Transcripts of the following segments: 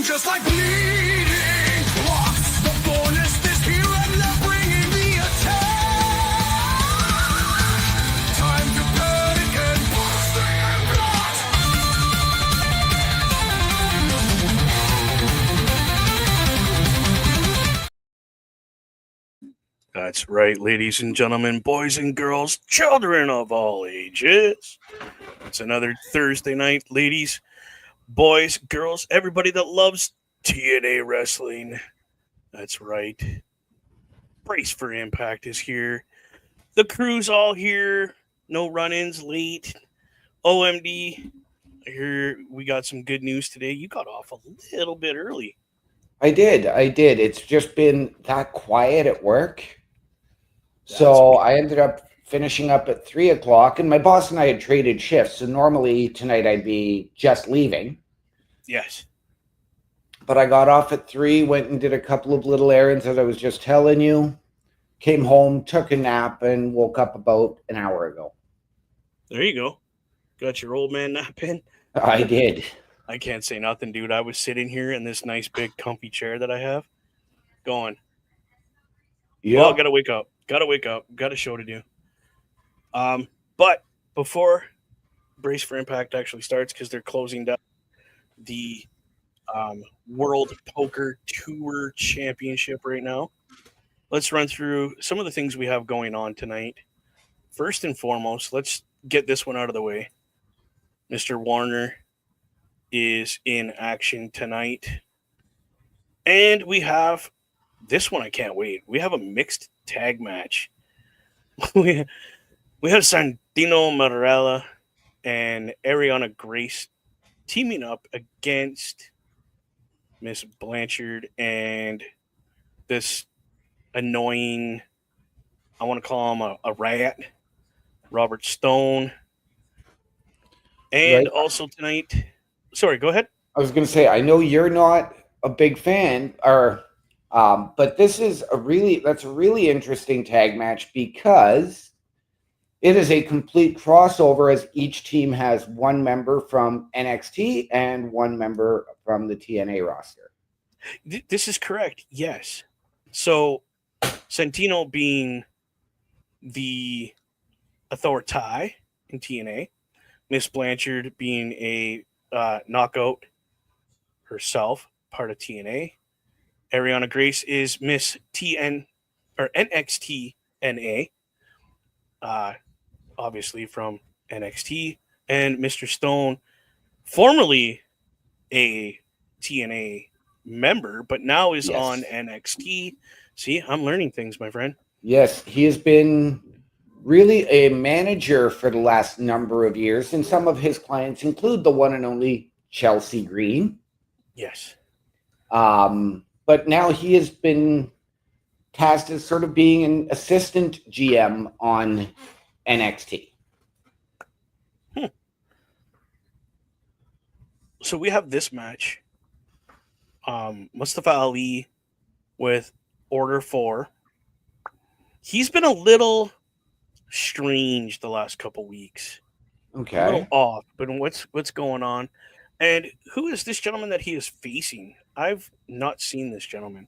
Just like bleeding clocks, the bonus is here and they're bringing the attack. Time to panic and bust the That's right, ladies and gentlemen, boys and girls, children of all ages. It's another Thursday night, ladies, boys, girls, everybody that loves TNA wrestling. That's right. Brace for Impact is here. The crew's all here. No run-ins late. OMD. I hear we got some good news today. You got off a little bit early. I did. It's just been that quiet at work. So I ended up finishing up at 3 o'clock, and my boss and I had traded shifts. So normally tonight I'd be just leaving. Yes. But I got off at 3, went and did a couple of little errands as I was just telling you, came home, took a nap, and woke up about an hour ago. There you go. Got your old man nap in? I did. I can't say nothing, dude. I was sitting here in this nice big comfy chair that I have going, yeah, well, gotta wake up. Got a show to do. But before Brace for Impact actually starts, because they're closing down the World Poker Tour Championship right now, let's run through some of the things we have going on tonight. First and foremost, let's get this one out of the way. Mr. Warner is in action tonight. And we have this one, I can't wait. We have a mixed tag match. we have Santino Marella and Ariana Grace teaming up against Miss Blanchard and this annoying, I want to call him a rat, Robert Stone. And right. Also tonight, sorry, go ahead. I was going to say, I know you're not a big fan, but this is that's a really interesting tag match because it is a complete crossover, as each team has one member from NXT and one member from the TNA roster. This is correct, yes. So Santino being the authority in TNA, Miss Blanchard being a knockout herself, part of TNA. Ariana Grace is Miss NXT NA, obviously from NXT, and Mr. Stone, formerly a TNA member, but now is on NXT. See, I'm learning things, my friend. Yes, he has been really a manager for the last number of years, and some of his clients include the one and only Chelsea Green. Yes. But now he has been tasked as sort of being an assistant GM on NXT. So we have this match. Mustafa Ali with Order 4. He's been a little strange the last couple weeks. Okay. A little off, but what's going on? And who is this gentleman that he is facing? I've not seen this gentleman.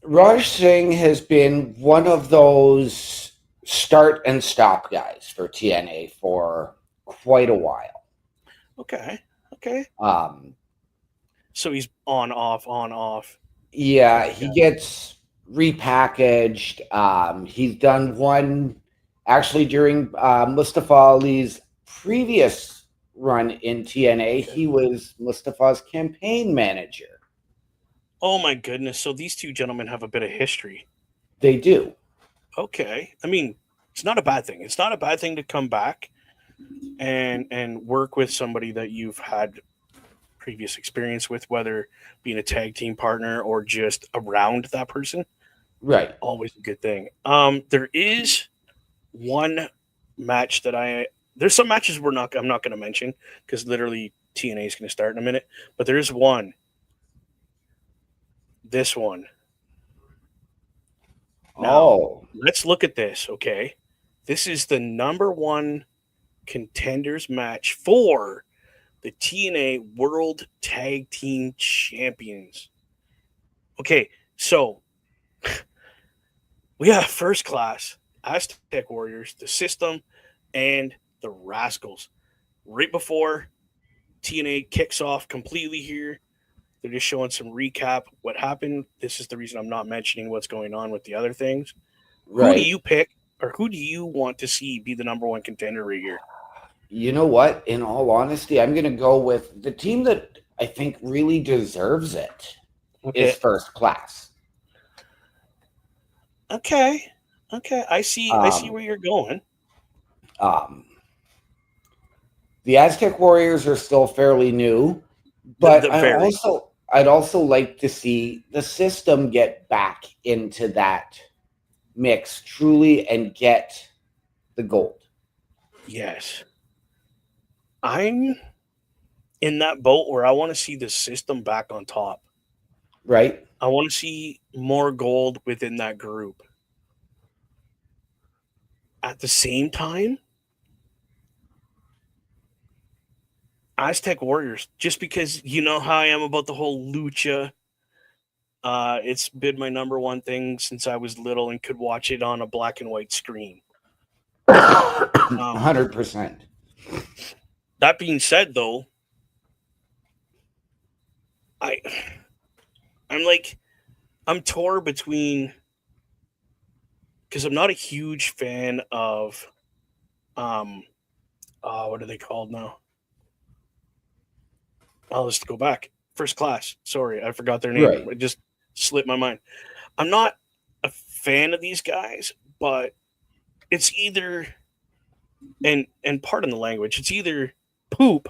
Raj Singh has been one of those start and stop guys for TNA for quite a while. Okay. So he's on, off. Yeah, he gets repackaged. He's done one actually during Mustafa Ali's previous run in TNA. He was Mustafa's campaign manager. Oh my goodness. So these two gentlemen have a bit of history. They do. Okay. I mean, it's not a bad thing. It's not a bad thing to come back and work with somebody that you've had previous experience with, whether being a tag team partner or just around that person. Right. Always a good thing. There is one match that there's some matches I'm not going to mention because literally TNA is going to start in a minute, but there is one. This one. Now, Oh, let's look at this, okay? This is the number one contenders match for the TNA World Tag Team Champions. Okay, so we have First Class, Aztec Warriors, the System, and the Rascals. Right before TNA kicks off completely here, they're just showing some recap what happened. This is the reason I'm not mentioning what's going on with the other things. Who do right. you pick, or who do you want to see be the number one contender right here? You know what? In all honesty, I'm going to go with the team that I think really deserves it is Okay, First Class. okay, okay. I see Um, where you're going. um, the Aztec Warriors are still fairly new, but The very I'd also like to see the system get back into that mix truly and get the gold. yes. I'm in that boat where I want to see the system back on top. Right? I want to see more gold within that group. At the same time, Aztec Warriors, just because you know how I am about the whole lucha. It's been my number one thing since I was little and could watch it on a black and white screen. Um, 100%. that being said, though, I I'm like I'm torn between because I'm not a huge fan of um what are they called now? I'll just go back. First Class. Sorry, I forgot their name. Right. It just slipped my mind. I'm not a fan of these guys, but it's either and pardon the language, it's either poop,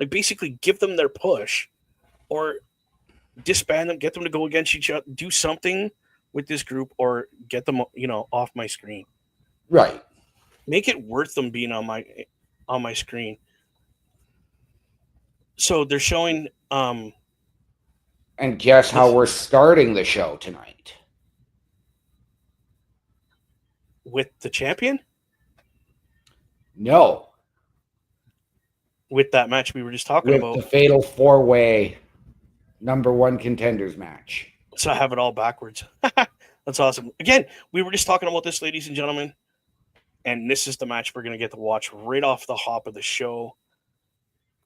like basically give them their push, or disband them, get them to go against each other, do something with this group, or get them off my screen. Right. Make it worth them being on my screen. So they're showing And guess how this we're starting the show tonight? with the champion No, with that match we were just talking with about. the fatal four-way number one contenders match. So I have it all backwards. That's awesome. Again, we were just talking about this, ladies and gentlemen, and this is the match we're going to get to watch right off the hop of the show.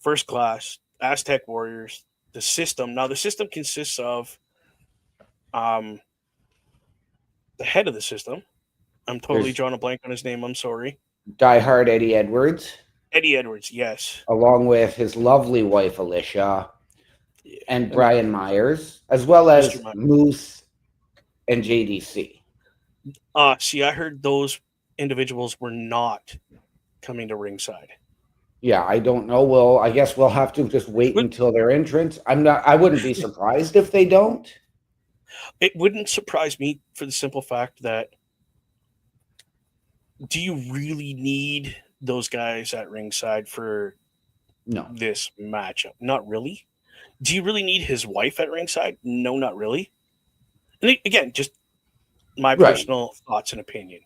First Class, Aztec Warriors, the system. Now, the system consists of um, the head of the system. I'm totally There's drawing a blank on his name. I'm sorry. diehard Eddie Edwards, Eddie Edwards, yes. along with his lovely wife Alicia Yeah. and And Brian Myers, as well Mr. as Meyer. Moose and JDC. See, I heard those individuals were not coming to ringside. Yeah, I don't know. I guess we'll have to just wait But until their entrance. I wouldn't be surprised if they don't. it wouldn't surprise me for the simple fact that do you really need those guys at ringside for No. this matchup? Not really. Do you really need his wife at ringside? No, not really. And again, just my Right. personal thoughts and opinion.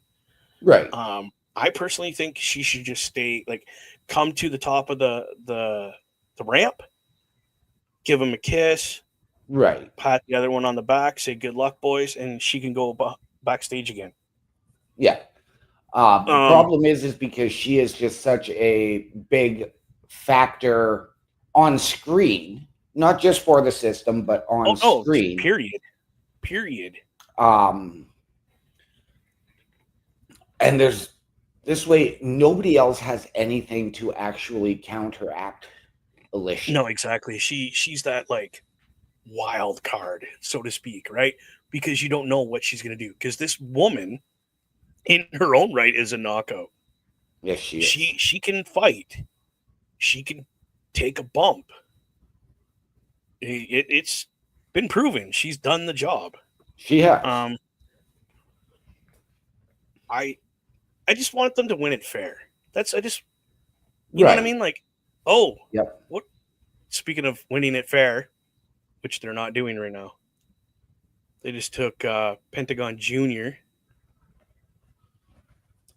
Right. I personally think she should just stay, like, come to the top of the ramp, give him a kiss, Right. pat the other one on the back, say good luck, boys, and she can go backstage again. Yeah. The Um, problem is because she is just such a big factor on screen, not just for the system, but oh on no, just screen. period. Um, and there's this way, nobody else has anything to actually counteract Alicia. No, exactly. She's that like wild card, so to speak, right? Because you don't know what she's gonna do. Because this woman, in her own right, is a knockout. Yes, she is. She can fight. She can take a bump. It's been proven she's done the job. She has. Um, I I just want them to win it fair. That's I just you know what I Right. mean? Like, oh, Yep. what? Speaking of winning it fair, which they're not doing right now, they just took Pentagon Junior,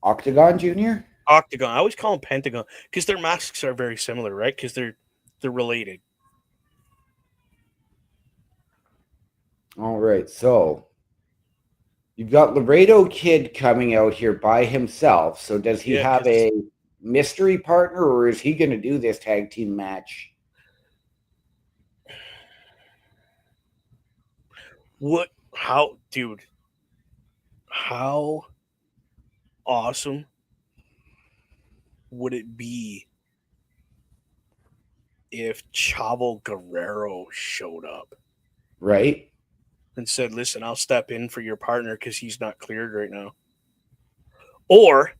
Octagon Junior. Octagon. I always call them Pentagon because their masks are very similar, right? Because they're related. All right. So you've got Laredo Kid coming out here by himself. So does he Yeah, have because a mystery partner, or is he going to do this tag team match? what? How, dude? How awesome would it be if Chavo Guerrero showed up Right. and said, "Listen, I'll step in for your partner because he's not cleared right now," or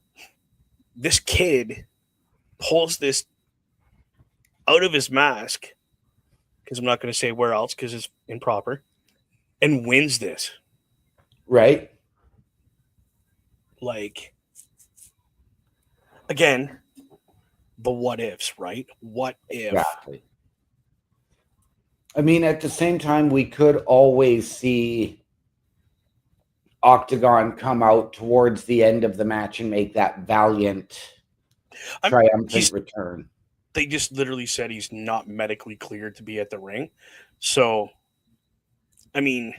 this kid pulls this out of his mask because I'm not going to say where else because it's improper and wins this. Right. Like, again, the what ifs, right? What if? Exactly. I mean, at the same time, we could always see Octagon come out towards the end of the match and make that valiant, I'm triumphant he's return. they just literally said he's not medically cleared to be at the ring. So, I mean,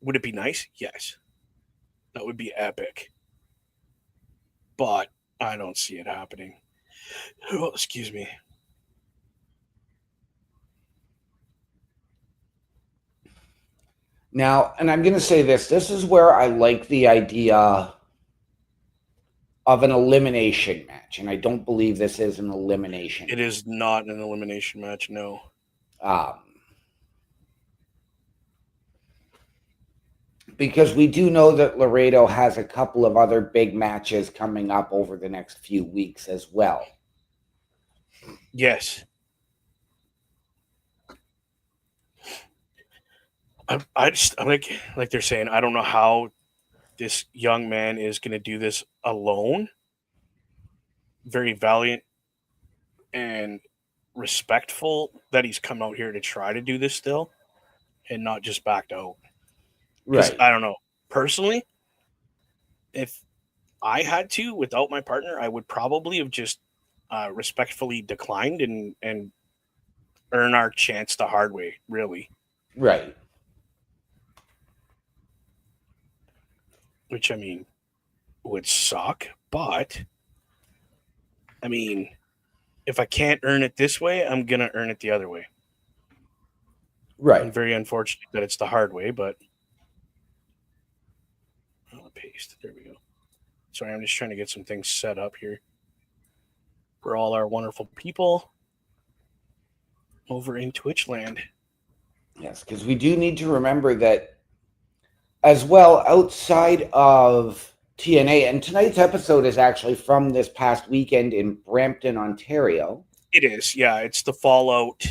would it be nice? Yes. That would be epic. But I don't see it happening. Oh, excuse me. Now, and I'm going to say this is where I like the idea of an elimination match, and I don't believe this is an elimination It is not an elimination match, no. match. Because we do know that Laredo has a couple of other big matches coming up over the next few weeks as well. Yes. I'm like they're saying, I don't know how this young man is going to do this alone. Very valiant and respectful that he's come out here to try to do this still and not just backed out. Because Right. I don't know, personally, if I had to without my partner, I would probably have just respectfully declined and earn our chance the hard way, really. Right. Which I mean would suck, but I mean, if I can't earn it this way, I'm gonna earn it the other way. Right. And very unfortunate that it's the hard way, but I'll paste. There we go. Sorry, I'm just trying to get some things set up here for all our wonderful people over in Twitch land. Yes, because we do need to remember that as well, outside of TNA, and tonight's episode is actually from this past weekend in Brampton, Ontario. It is, yeah. It's the fallout.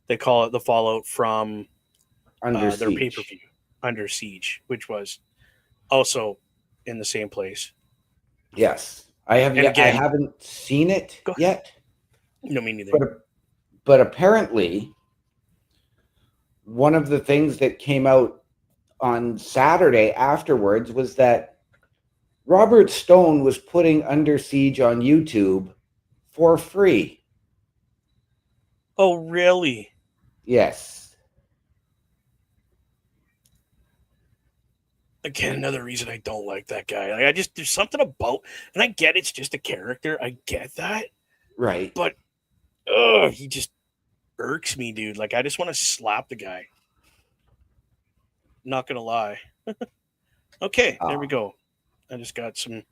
They call it the fallout from Under their pay per Siege. view, Under Siege, which was also in the same place. Yes. And I again, haven't seen it go ahead. yet. No, me neither. But apparently one of the things that came out on Saturday afterwards was that Robert Stone was putting Under Siege on YouTube for free. Oh, really? Yes. Again, another reason I don't like that guy. Like, I just there's something about, and I get it's just a character. I get that, Right. but he just irks me, dude. Like I just want to slap the guy. Not gonna lie. Okay, there we Um, go. I just got some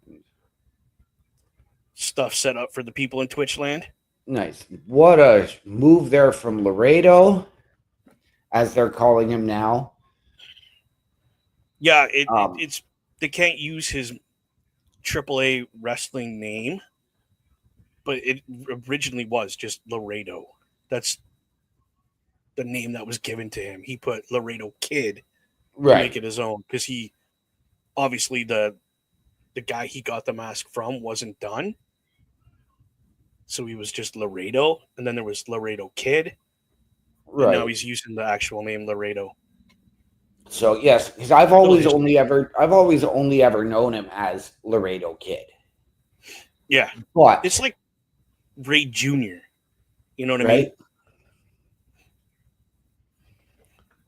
stuff set up for the people in Twitch land. nice. What a move there from Laredo, as they're calling him now. Yeah, Um, it's they can't use his AAA wrestling name, but it originally was just Laredo. That's the name that was given to him. He put Laredo Kid to make Right. it his own because he obviously the guy he got the mask from wasn't done, so he was just Laredo, and then there was Laredo Kid, and now Right. he's using the actual name Laredo. So yes, because Little history. I've always only ever known him as Laredo Kid. Yeah, it's But like Ray Jr. You know what I mean? right,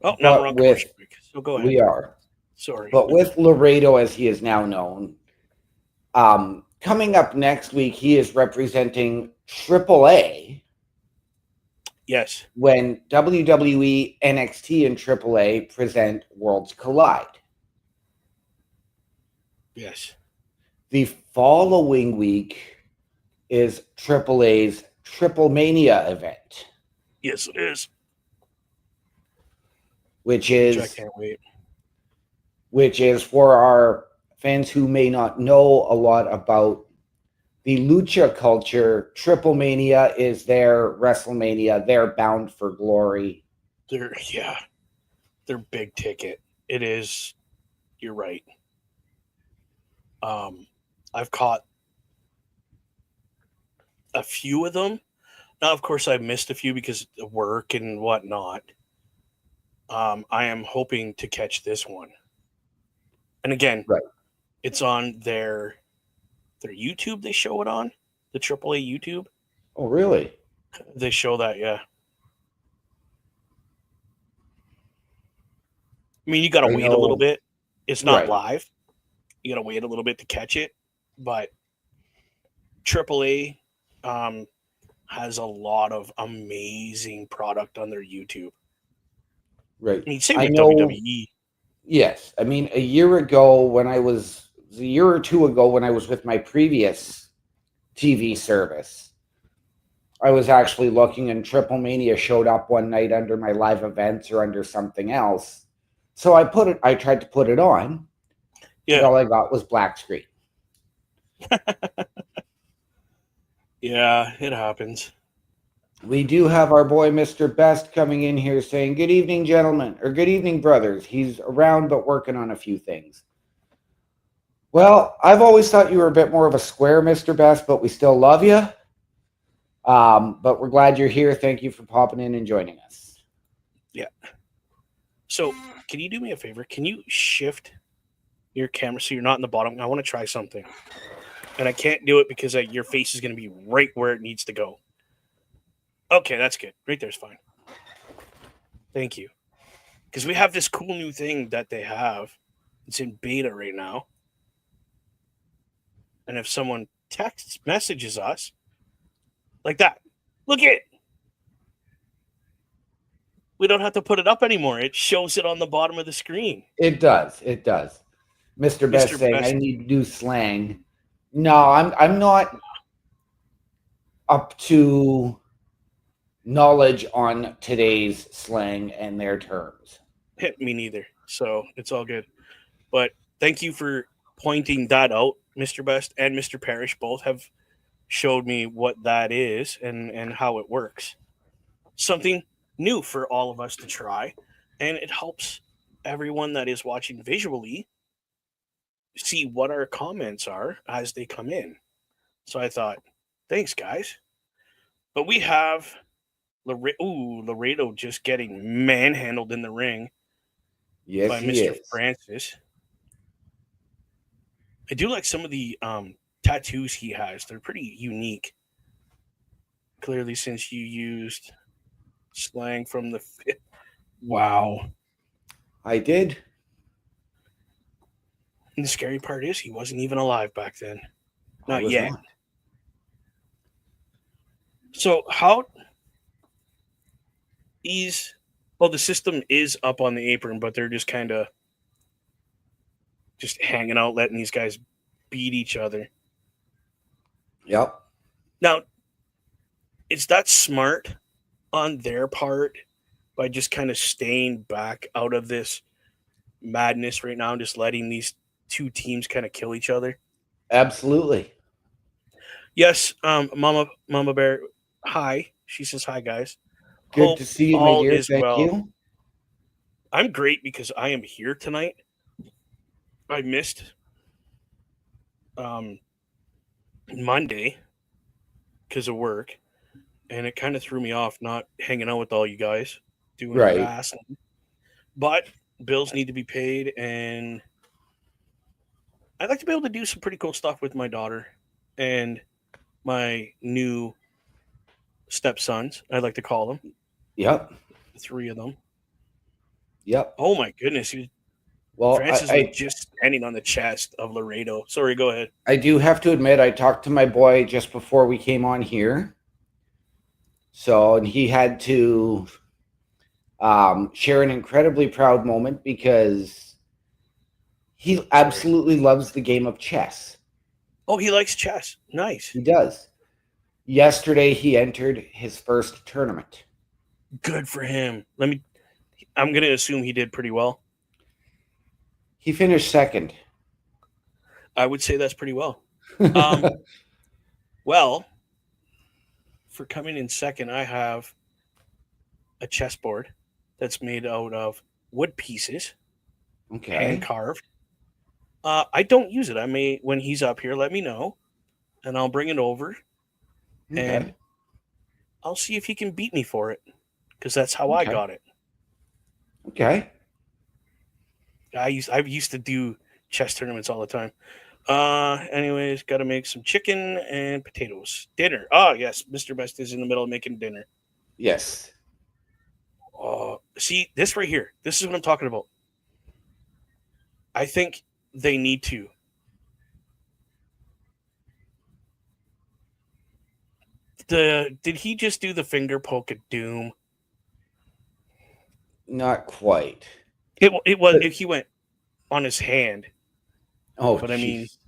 Oh, now we're but on with commercial break, so go ahead. we are, Sorry. but with Laredo as he is now known, coming up next week, he is representing AAA Yes, when WWE, NXT, and AAA present Worlds Collide. yes, The following week is AAA's Triple Mania event, yes, it is. which Which I is can't wait. which is for our fans who may not know a lot about the lucha culture. Triple Mania is their WrestleMania. They're bound for glory. Yeah, they're big ticket. It is. You're right. Um, I've caught a few of them. Now, of course, I've missed a few because of work and whatnot. I am hoping to catch this one. And again, Right. it's on their YouTube. They show it on the AAA YouTube. Oh, really? They show that. Yeah. I mean, you got to I wait a little know. bit. It's not Right. live. You got to wait a little bit to catch it. But AAA has a lot of amazing product on their YouTube. Right. I mean, same I with know. WWE. Yes. I mean, a year ago, a year or two ago, when I was with my previous TV service, I was actually looking, and Triple Mania showed up one night under my live events or under something else. So I tried to put it on, and Yeah, all I got was black screen. yeah, it happens. We do have our boy Mr. Best coming in here saying, "Good evening, gentlemen," or "Good evening, brothers." He's around but working on a few things. Well, I've always thought you were a bit more of a square, Mr. Best, but we still love you. But we're glad you're here. Thank you for popping in and joining us. Yeah. So, can you do me a favor? Can you shift your camera so you're not in the bottom? I want to try something, and I can't do it because your face is going to be right where it needs to go. Okay, that's good. Right there's fine. Thank you. Because we have this cool new thing that they have. It's in beta right now, and if someone texts messages us like that, look at it. We don't have to put it up anymore. It shows it on the bottom of the screen. It does. It does. Mr. Best Mr. saying, "I Best. need new slang." No, I'm not up to knowledge on today's slang and their terms. Hit me neither. So it's all good. But thank you for pointing that out, Mr. Best and Mr. Parrish. Both have showed me what that is and how it works. Something new for all of us to try. And it helps everyone that is watching visually see what our comments are as they come in. So I thought, thanks, guys. But we have Laredo just getting manhandled in the ring Yes, by he Mr. is. Francis. I do like some of the tattoos he has. They're pretty unique. Clearly, since you used slang from the wow. I did. And the scary part is he wasn't even alive back then. I Not was yet. not. So how he's well, the system is up on the apron, but they're just kind of just hanging out, letting these guys beat each other. Yep. Now, is that smart on their part by just kind of staying back out of this madness right now and just letting these two teams kind of kill each other? Absolutely. Yes, Mama Bear, hi. She says hi, guys. Good Hope to see you, my all dear. is Thank well. you. I'm great because I am here tonight. I missed um, Monday because of work, and it kind of threw me off not hanging out with all you guys doing Right. wrestling. But bills need to be paid, and I'd like to be able to do some pretty cool stuff with my daughter and my new stepsons. I'd like to call them Yep. three of them. Yep. Oh my goodness, Well, Francis was just standing on the chest of Laredo. Sorry, go ahead. I do have to admit, I talked to my boy just before we came on here. So, and he had to share an incredibly proud moment because he absolutely loves the game of chess. Oh, he likes chess. Nice. He does. Yesterday, he entered his first tournament. Good for him. I'm going to assume he did pretty well. He finished second. I would say that's pretty well. Well, for coming in second, I have a chessboard that's made out of wood pieces, hand Okay. carved. I don't use it. I may, when he's up here, let me know, and I'll bring it over, and Okay. I'll see if he can beat me for it, because that's how I Okay. got it. Okay. I used to do chess tournaments all the time. Anyways, got to make some chicken and potatoes. Dinner. Oh, yes. Mr. Best is in the middle of making dinner. Yes. See, this right here. This is what I'm talking about. I think they need to. Did he just do the finger poke of doom? Not quite. He went on his hand. Oh, But I mean, jeez.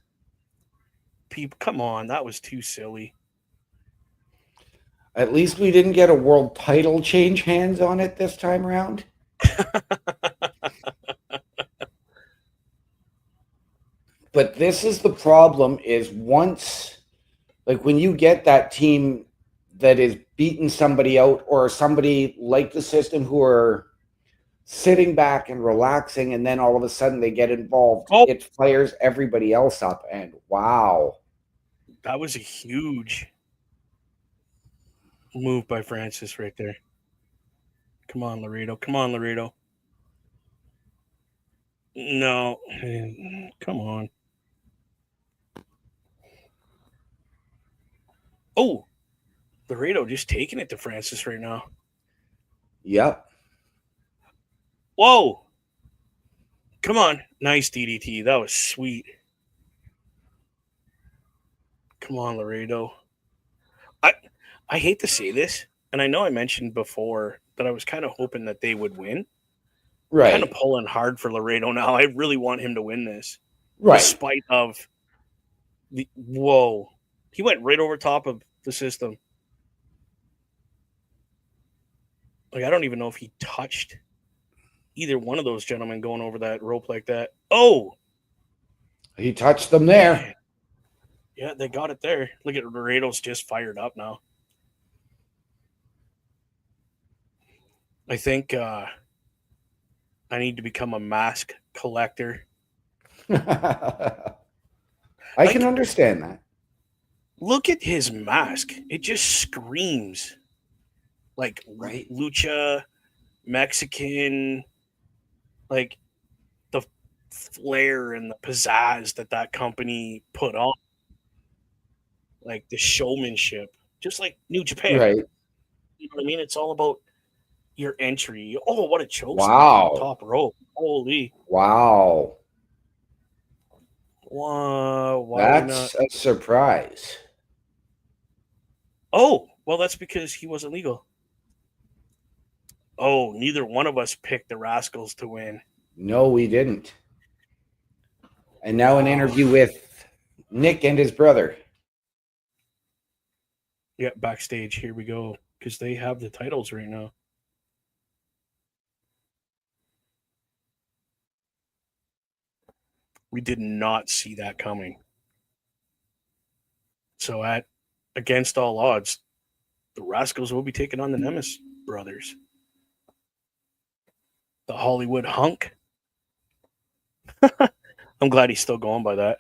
people, come on, that was too silly. At least we didn't get a world title change hands on it this time around. But this is the problem is once, like when you get that team that is beating somebody out or somebody like the system who are sitting back and relaxing and then all of a sudden they get involved, Oh, it fires everybody else up. And wow. that was a huge move by Francis right there. Come on, Laredo. Come on, Laredo. No. Come on. Oh, Laredo just taking it to Francis right now. Yep. Whoa. Come on. Nice DDT. That was sweet. Come on, Laredo. I I hate to say this, and I know I mentioned before that I was kind of hoping that they would win. Kind of Right. pulling hard for Laredo now. I really want him to win this, Right. despite of the whoa. He went right over top of the system. Like I don't even know if he touched either one of those gentlemen going over that rope like that. Oh He touched them there. man, yeah, they got it there. Look at Laredo's just fired up now. I think I need to become a mask collector. I can Like, understand that. look at his mask. It just screams like Right. lucha, Mexican, like the flair and the pizzazz that company put on, like the showmanship, just like New Japan. Right. You know what I mean? It's all about your entry. Oh, what a choke slam from the Wow. top rope. Holy. Wow. Why we not? That's a surprise. Oh, well, that's because he wasn't legal. Oh, neither one of us picked the Rascals to win. No, we didn't. And now an Wow. interview with Nick and his brother. Yeah, backstage. Here we go. Because they have the titles right now. We did not see that coming. So at against all odds, the Rascals will be taking on the Nemesis. brothers. The Hollywood hunk. I'm glad he's still going by that.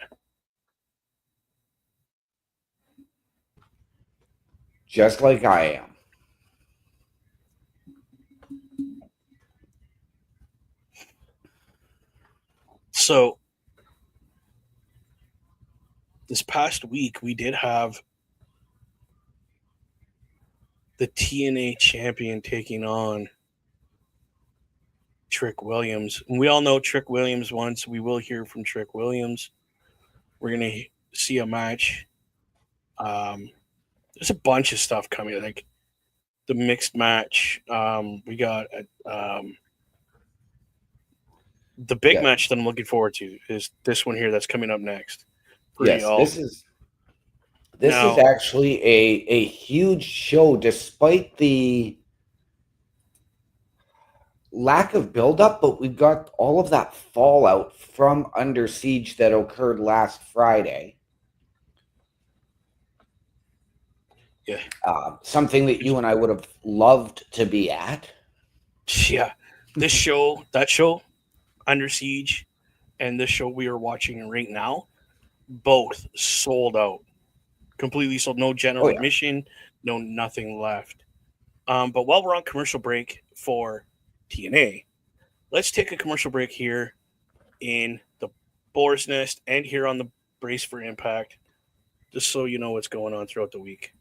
Just like I am. So, this past week, we did have the TNA champion taking on Trick Williams. And we all know Trick Williams won, so we will hear from Trick Williams. We're going to see a match. There's a bunch of stuff coming, like the mixed match. We got the big match that I'm looking forward to is this one here that's coming up next. This is actually a huge show, despite the lack of buildup, but we've got all of that fallout from Under Siege that occurred last Friday. Yeah. Something that you and I would have loved to be at. Yeah. That show, Under Siege, and this show we are watching right now, both sold out. Completely sold. No general admission, no nothing left. But while we're on commercial break for TNA, let's take a commercial break here in the Boar's Nest and here on the Brace for Impact, just so you know what's going on throughout the week.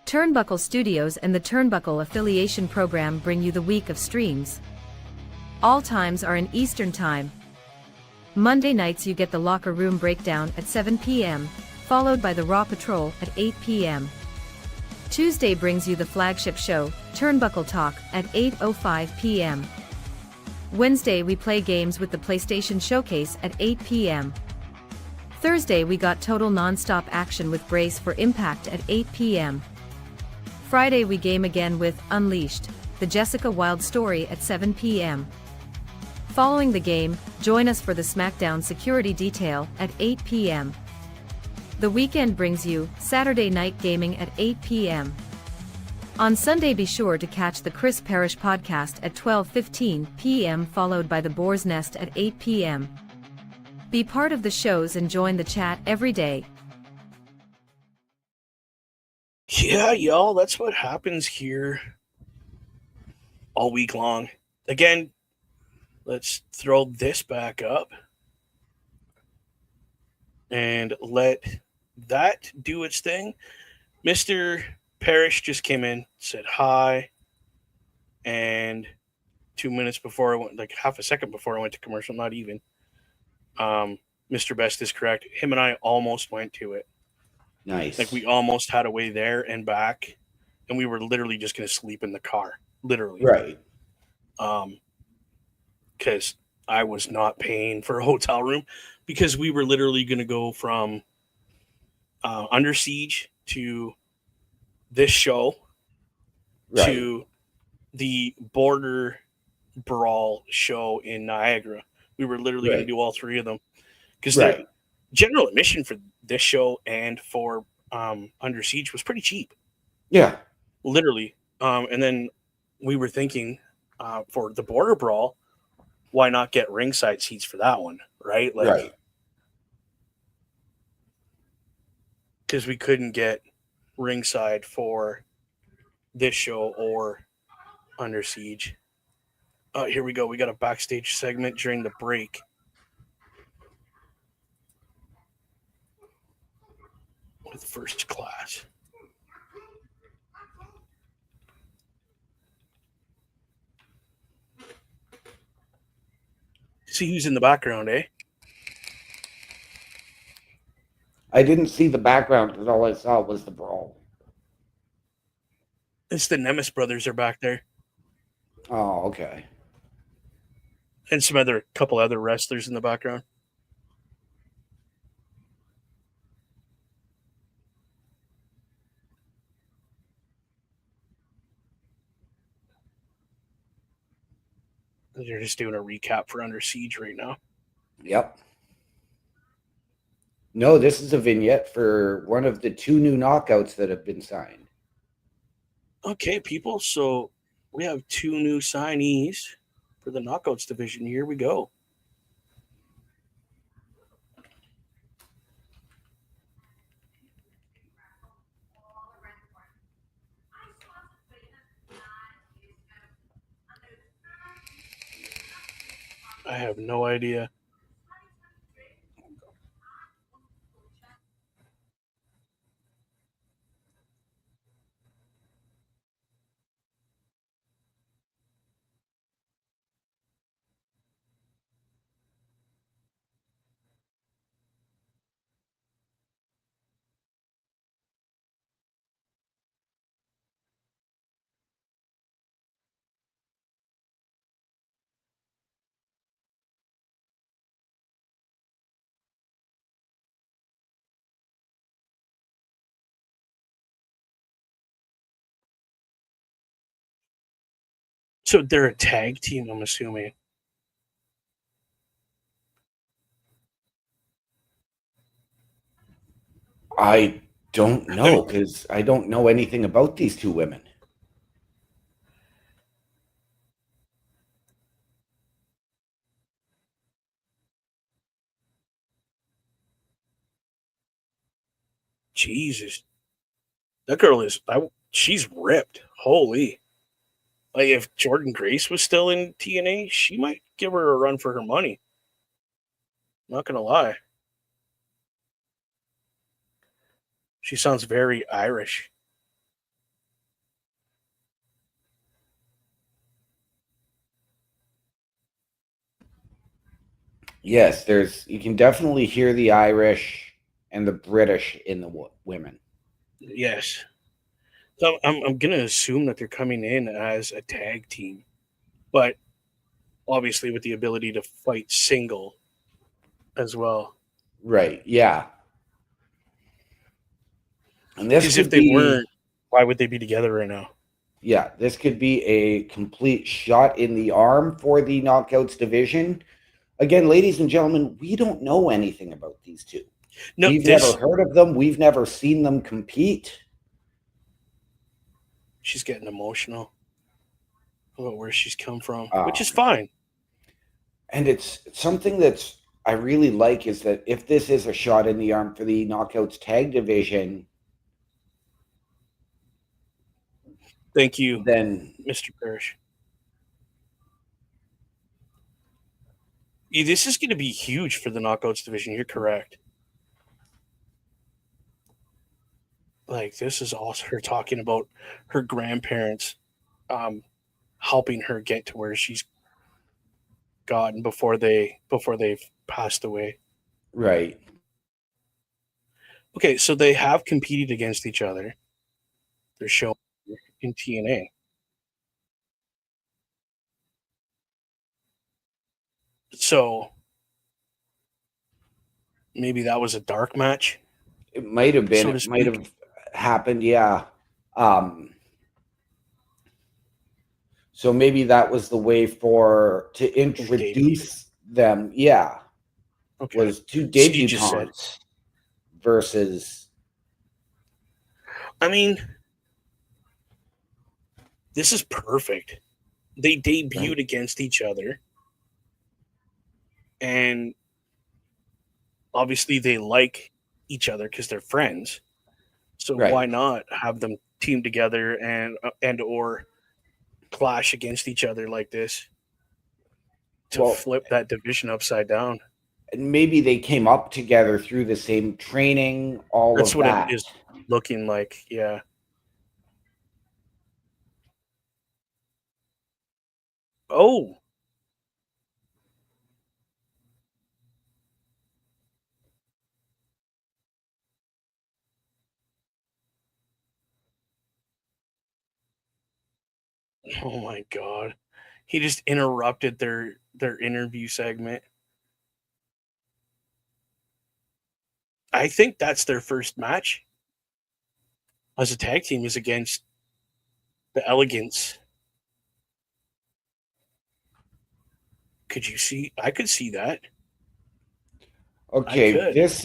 Turnbuckle Studios and the Turnbuckle Affiliation Program bring you the week of streams. All times are in Eastern Time. Monday nights you get the Locker Room Breakdown at 7 p.m., followed by the Raw Patrol at 8 p.m. Tuesday brings you the flagship show, Turnbuckle Talk, at 8:05 p.m. Wednesday we play games with the PlayStation Showcase at 8 p.m. Thursday we got total non-stop action with Brace for Impact at 8 p.m. Friday we game again with Unleashed, the Jessica Wilde story at 7 p.m. Following the game, join us for the SmackDown Security Detail at 8 p.m. The weekend brings you Saturday Night Gaming at 8 p.m. On Sunday be sure to catch the Chris Parrish podcast at 12:15 p.m. followed by the Boar's Nest at 8 p.m. Be part of the shows and join the chat every day. Yeah, y'all, that's what happens here all week long. Again, let's throw this back up and let that do its thing. Mr. Parrish just came in, said hi, and 2 minutes before I went, like half a second before I went to commercial, not even, Mr. Best is correct. Him and I almost went to it. Nice. Like we almost had a way there and back, and we were literally just going to sleep in the car, literally. Right. Because I was not paying for a hotel room, because we were literally going to go from Under Siege to this show to the Border Brawl show in Niagara. We were literally going to do all three of them, because the general admission for this show and for Under Siege was pretty cheap. Yeah. Literally. And then we were thinking for the Border Brawl, why not get ringside seats for that one, right? Like, because we couldn't get ringside for this show or Under Siege. Here we go. We got a backstage segment during the break. With First Class. See who's in the background, eh? I didn't see the background because all I saw was the brawl. It's the Nemes brothers are back there. Oh, okay. And some couple other wrestlers in the background. They're just doing a recap for Under Siege right now. Yep. No, this is a vignette for one of the 2 new knockouts that have been signed. Okay, people. So we have 2 new signees for the Knockouts division. Here we go. I have no idea. So they're a tag team, I'm assuming. I don't know because I don't know anything about these 2 women. Jesus. That girl is, she's ripped. Holy. Like, if Jordan Grace was still in TNA, she might give her a run for her money. Not going to lie. She sounds very Irish. Yes, you can definitely hear the Irish and the British in the women. Yes. So I'm going to assume that they're coming in as a tag team, but obviously with the ability to fight single as well. Right. Yeah. And this Because if could they be, weren't, why would they be together right now? yeah, this could be a complete shot in the arm for the Knockouts division. Again, ladies and gentlemen, we don't know anything about these 2. No, We've never heard of them. We've never seen them compete. She's getting emotional about where she's come from, which is Um, fine. And it's something that's I really like is that if this is a shot in the arm for the Knockouts tag division, Thank you, then Mr. Parrish. This is going to be huge for the Knockouts division. You're correct. Like, this is also her talking about her grandparents helping her get to where she's gotten before they've passed away. right. Okay, so they have competed against each other. They're showing in TNA. So maybe that was a dark match. It might have been. So to It might speak. have happened. Yeah. Um, so maybe that was the way to Their debut. introduce them. Yeah, Okay. was 2 So you just said. debutantes versus. I mean, this is perfect. They debuted Right. against each other, and obviously they like each other because they're friends. So why Right. not have them team together and or clash against each other like this to Well, flip that division upside down? and maybe they came up together through the same training, all That's of what it that. is looking like. Yeah. Oh, oh my God. He just interrupted their interview segment. I think that's their first match as a tag team is against the Elegance. Could you see? I could see that. I Okay, could. this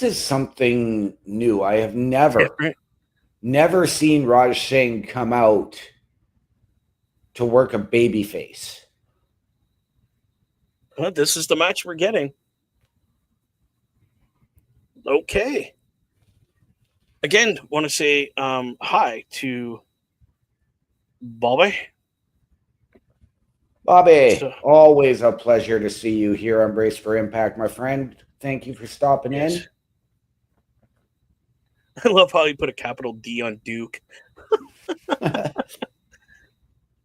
is something new. I have never Different. never seen Raj Singh come out to work a babyface. Well, this is the match we're getting. Okay. Again, want to say hi to Bobby. Bobby, So, always a pleasure to see you here on Brace for Impact, my friend. Thank you for stopping in. I love how you put a capital D on Duke.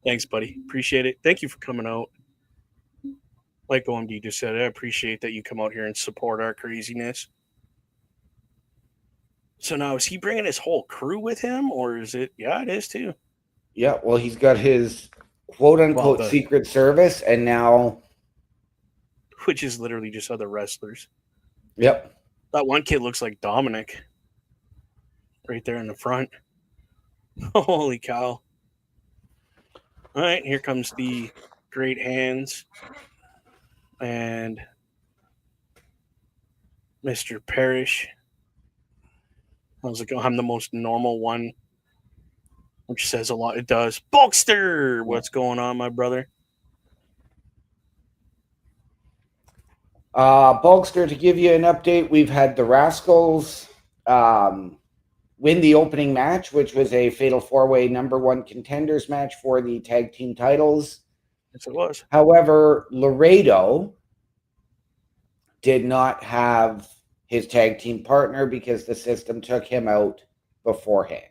Thanks, buddy. Appreciate it. Thank you for coming out. Like OMD just said, I appreciate that you come out here and support our craziness. So now, is he bringing his whole crew with him, or is it? Yeah, it is too. Yeah, well, he's got his quote-unquote Secret Service, and now... Which is literally just other wrestlers. Yep. That one kid looks like Dominic. Right there in the front. Holy cow. All right, here comes the great hands. And Mr. Parrish. I was like, oh, I'm the most normal one. Which says a lot. It does. Bulkster! What's going on, my brother? Bulkster, to give you an update, we've had the Rascals win the opening match, which was a Fatal 4-Way #1 contenders match for the tag team titles. Yes, it was. However, Laredo did not have his tag team partner because the system took him out beforehand.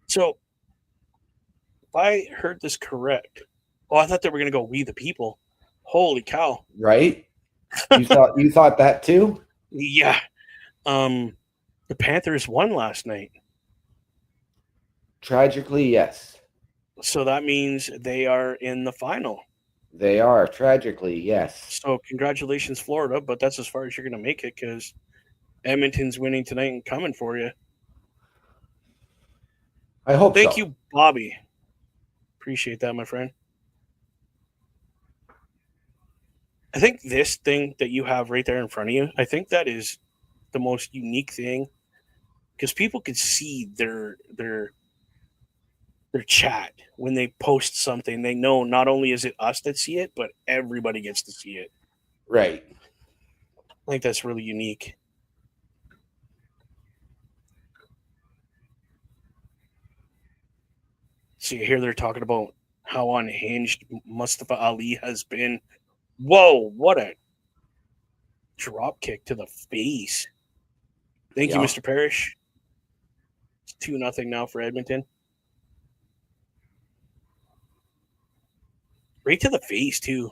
So, if I heard this correct, I thought they were going to go We the People. Holy cow! Right? You thought that too? Yeah. The Panthers won last night. Tragically, yes. So that means they are in the final. They are, tragically, yes. So congratulations, Florida, but that's as far as you're going to make it because Edmonton's winning tonight and coming for you. I hope so. Thank you, Bobby. Appreciate that, my friend. I think this thing that you have right there in front of you, I think that is the most unique thing because people can see their chat when they post something. They know not only is it us that see it, but everybody gets to see it. Right. I think that's really unique. So you hear they're talking about how unhinged Mustafa Ali has been. Whoa, what a drop kick to the face. Thank you, Mr. Parrish. It's 2-0 now for Edmonton. Right to the face, too.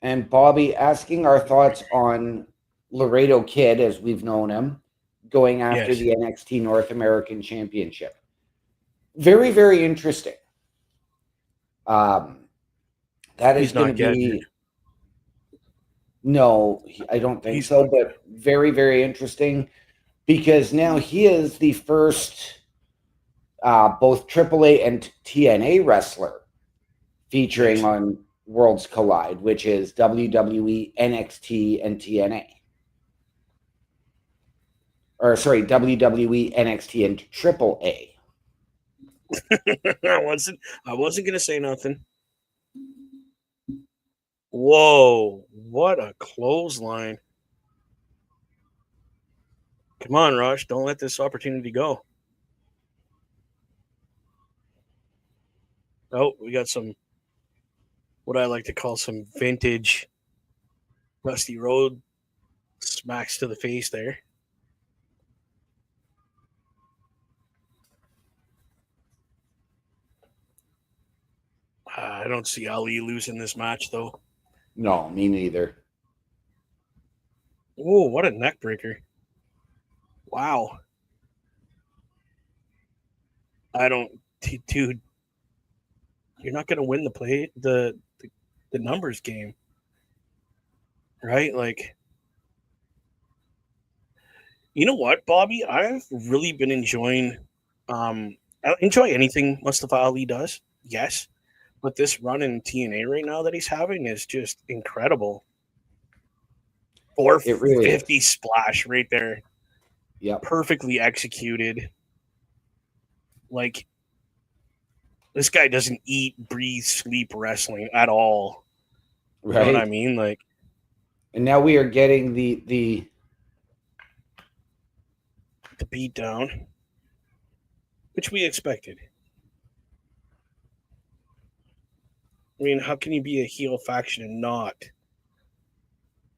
And Bobby asking our thoughts on Laredo Kid, as we've known him, going after the NXT North American Championship. Very, very interesting. That is going to be... No, I don't think so, but very, very interesting because now he is the first both AAA and TNA wrestler featuring on Worlds Collide, which is WWE, NXT, and TNA. Or sorry, WWE, NXT, and AAA. I wasn't gonna say nothing. Whoa, what a clothesline. Come on, Raj, don't let this opportunity go. Oh, we got some, what I like to call some vintage Rusty Road smacks to the face there. I don't see Ali losing this match, though. No, me neither. Oh, what a neck breaker. Wow. Dude, you're not going to win the numbers game. Right? Like, you know what, Bobby? I've really been enjoying, I enjoy anything Mustafa Ali does. Yes. But this run in TNA right now that he's having is just incredible. It really 450 is. splash right there. Yep. Perfectly executed. Like, this guy doesn't eat, breathe, sleep wrestling at all. You know what I Right. mean? Like, And now we are getting the beat down, which we expected. I mean, how can you be a heel faction and not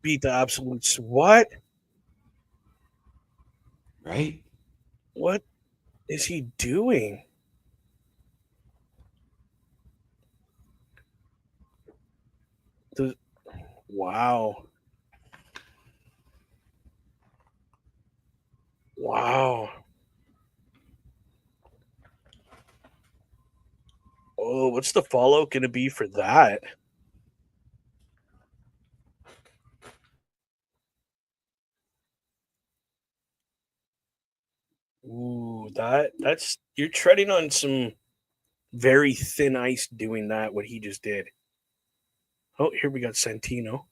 beat the absolutes? What? right. What is he doing? The, wow. Wow. Oh, what's the follow going to be for that? Ooh, that's you're treading on some very thin ice doing that. What he just did. Oh, here we got Santino.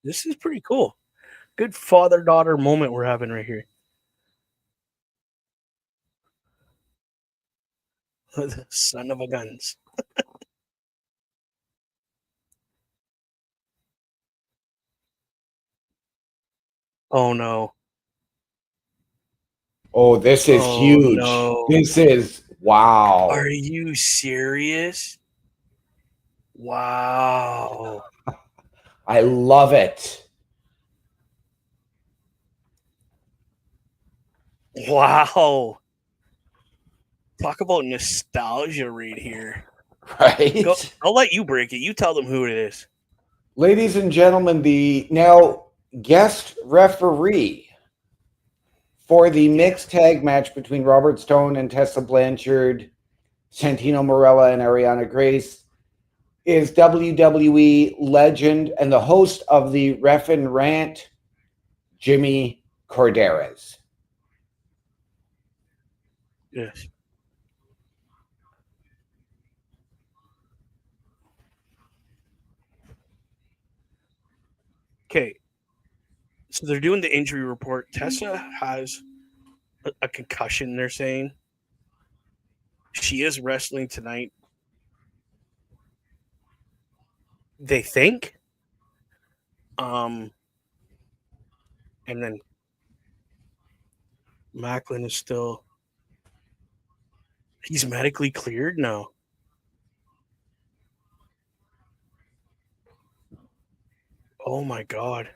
This is pretty cool. Good father daughter moment we're having right here. The son of a guns. Oh no. Oh, this is Oh huge. no. This is wow. Are you serious? Wow. I love it. Wow. Talk about nostalgia right here. Go. Right? I'll let you break it. You tell them who it is. Ladies and gentlemen, the now guest referee for the Yeah. mixed tag match between Robert Stone and Tessa Blanchard, Santino Marella, and Ariana Grace is WWE legend and the host of the Ref and Rant, Jimmy Corderas. Yes. Okay. So they're doing the injury report. Tessa has a concussion, they're saying. She is wrestling tonight. They think. Um, and then Macklin is still he's medically cleared now. Oh my god.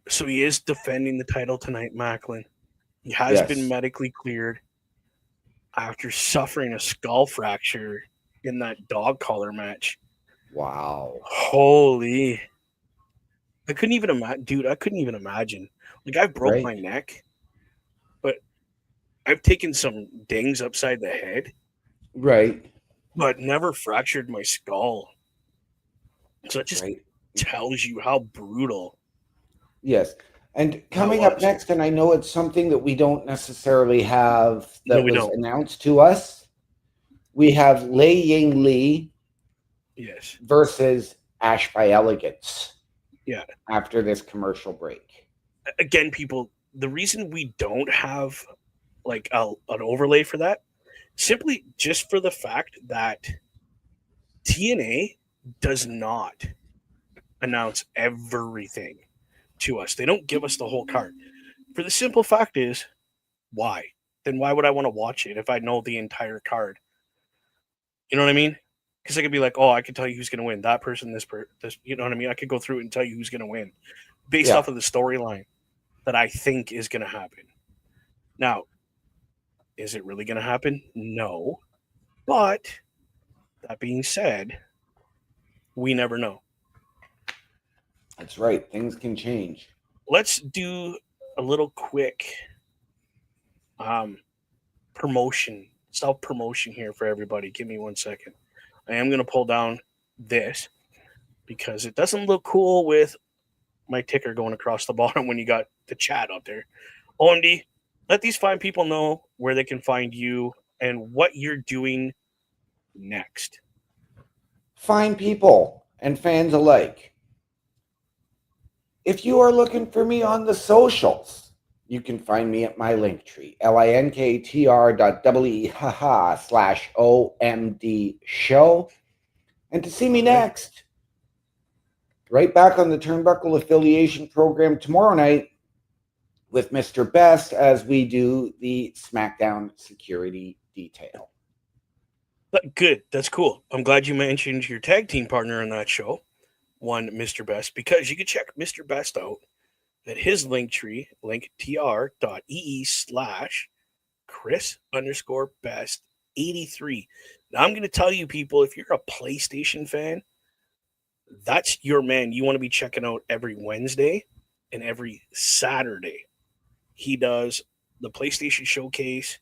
So he is defending the title tonight, Macklin. He has been Yes. medically cleared after suffering a skull fracture in that dog collar match. Wow. Holy. I couldn't even imagine, dude. I couldn't even imagine. Like, I broke Right? my neck, but I've taken some dings upside the head, Right. but never fractured my skull. So that just Right. tells you how brutal Yes. And that coming up was. next, and I know it's something that we don't necessarily have No, that we was don't. announced to us. We have Lei Ying Lee Yes. versus Ash by Elegance Yeah. after this commercial break. Again, people, the reason we don't have like an overlay for that simply just for the fact that TNA does not announce everything to us. They don't give us the whole card. For the simple fact is, why? Then why would I want to watch it if I know the entire card? You know what I mean? Because I could be like, oh, I could tell you who's going to win. That person, this. You know what I mean? I could go through it and tell you who's going to win based Yeah, off of the storyline that I think is going to happen. Now, is it really going to happen? No. But that being said, we never know. that's right. Things can change. Let's do a little quick um, promotion, self promotion here for everybody. Give me 1 second. I am going to pull down this because it doesn't look cool with my ticker going across the bottom when you got the chat up there. OMD, let these fine people know where they can find you and what you're doing next. Fine people and fans alike. If you are looking for me on the socials, you can find me at my link tree, linktr.ee/OMD show. And to see me next, right back on the Turnbuckle Affiliation Program tomorrow night with Mr. Best as we do the SmackDown security detail. But good, that's cool. I'm glad you mentioned your tag team partner on that show, one Mr. Best, because you can check Mr. Best out at his link tree, linktr.ee/Chris_best83. Now I'm going to tell you people, if you're a PlayStation fan, that's your man. You want to be checking out every Wednesday and every Saturday. He does the PlayStation Showcase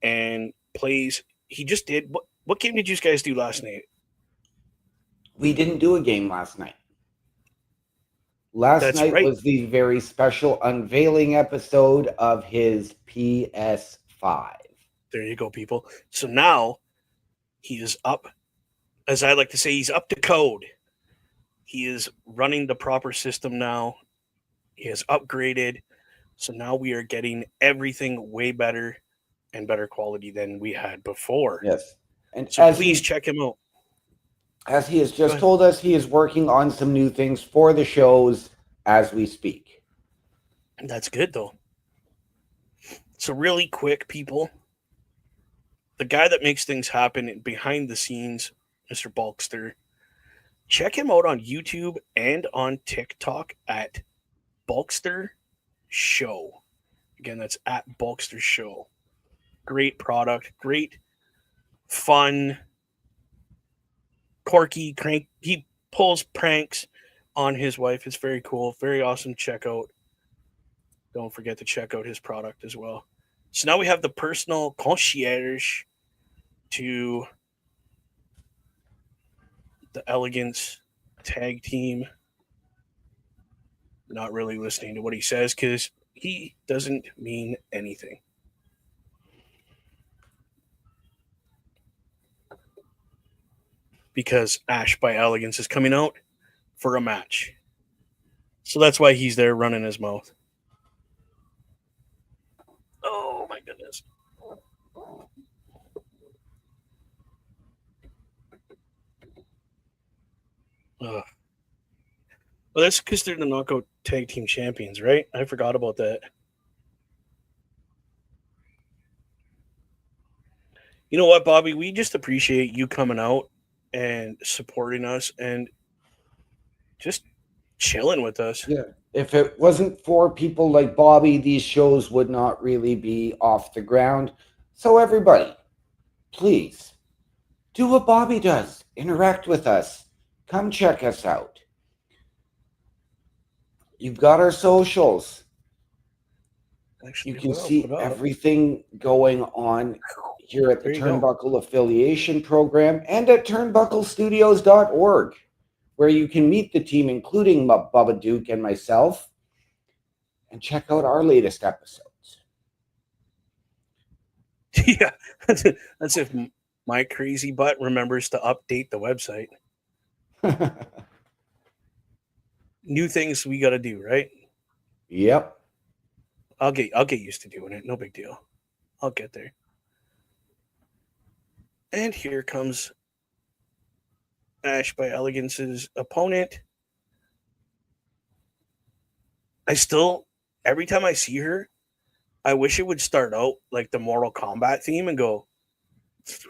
and plays. He just did. What game did you guys do last night? We didn't do a game last night. Last night was the very special unveiling episode of his PS5. There you go, people. So now he is up, as I like to say, he's up to code. He is running the proper system now. He has upgraded. So now we are getting everything way better and better quality than we had before. Yes. And so please check him out. As he has just told us, he is working on some new things for the shows as we speak. That's good, though. So really quick, people, the guy that makes things happen behind the scenes, Mr. Bulkster, check him out on YouTube and on TikTok at Bulkster Show. Again, that's at Bulkster Show. Great product, great, fun, quirky crank. He pulls pranks on his wife. It's very cool, very awesome. Check out. Don't forget to check out his product as well. So now we have the personal concierge to the Elegance tag team. Not really listening to what he says because he doesn't mean anything. Because Ash by Elegance is coming out for a match. So that's why he's there running his mouth. Oh my goodness. Well, that's because they're the Knockout Tag Team Champions, right? I forgot about that. You know what, Bobby? We just appreciate you coming out and supporting us and just chilling with us. Yeah. If it wasn't for people like Bobby, these shows would not really be off the ground. So everybody, please do what Bobby does. Interact with us. Come check us out. You've got our socials. Actually, you can see everything going on here at the Turnbuckle Affiliation Program and at turnbucklestudios.org, where you can meet the team, including Bubba Duke and myself, and check out our latest episodes. Yeah, that's if my crazy butt remembers to update the website. New things we got to do, right? Yep. I'll get used to doing it. No big deal. I'll get there. And here comes Ash by Elegance's opponent. I still, every time I see her, I wish it would start out like the Mortal Kombat theme and go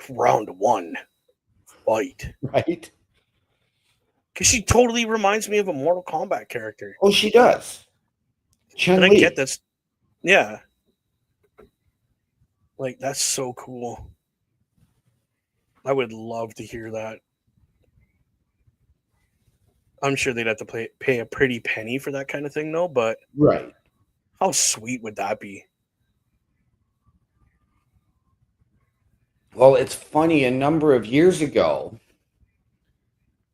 round 1. fight. Right? Because she totally reminds me of a Mortal Kombat character. Oh, she does. And I Chun-Li. get that's, yeah. Like, that's so cool. I would love to hear that. I'm sure they'd have to pay a pretty penny for that kind of thing, though, but Right. how sweet would that be? Well, it's funny, a number of years ago,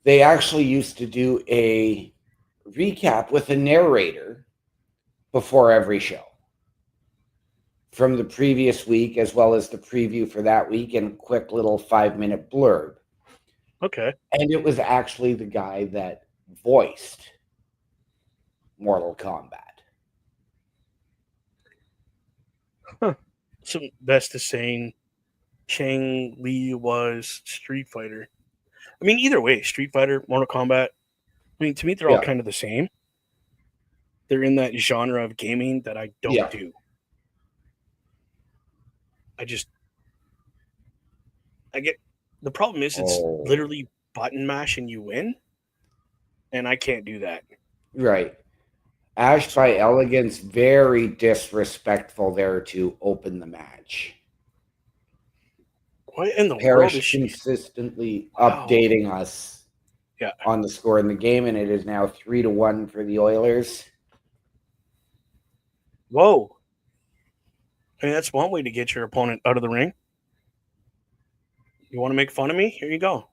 they actually used to do a recap with a narrator before every show from the previous week, as well as the preview for that week, and a quick little 5-minute blurb. Okay. And it was actually the guy that voiced Mortal Kombat. Huh. So, best to saying Chang Li was Street Fighter. I mean, either way, Street Fighter, Mortal Kombat, I mean, to me, they're all Yeah. kind of the same. They're in that genre of gaming that I don't do. I get, the problem is it's literally button mash and you win, and I can't do that. Right. Ash by Elegance, very disrespectful there to open the match. What in the world Parrish is she consistently updating us on the score in the game, and it is now 3-1 for the Oilers. Whoa. I mean, that's one way to get your opponent out of the ring. You want to make fun of me? Here you go.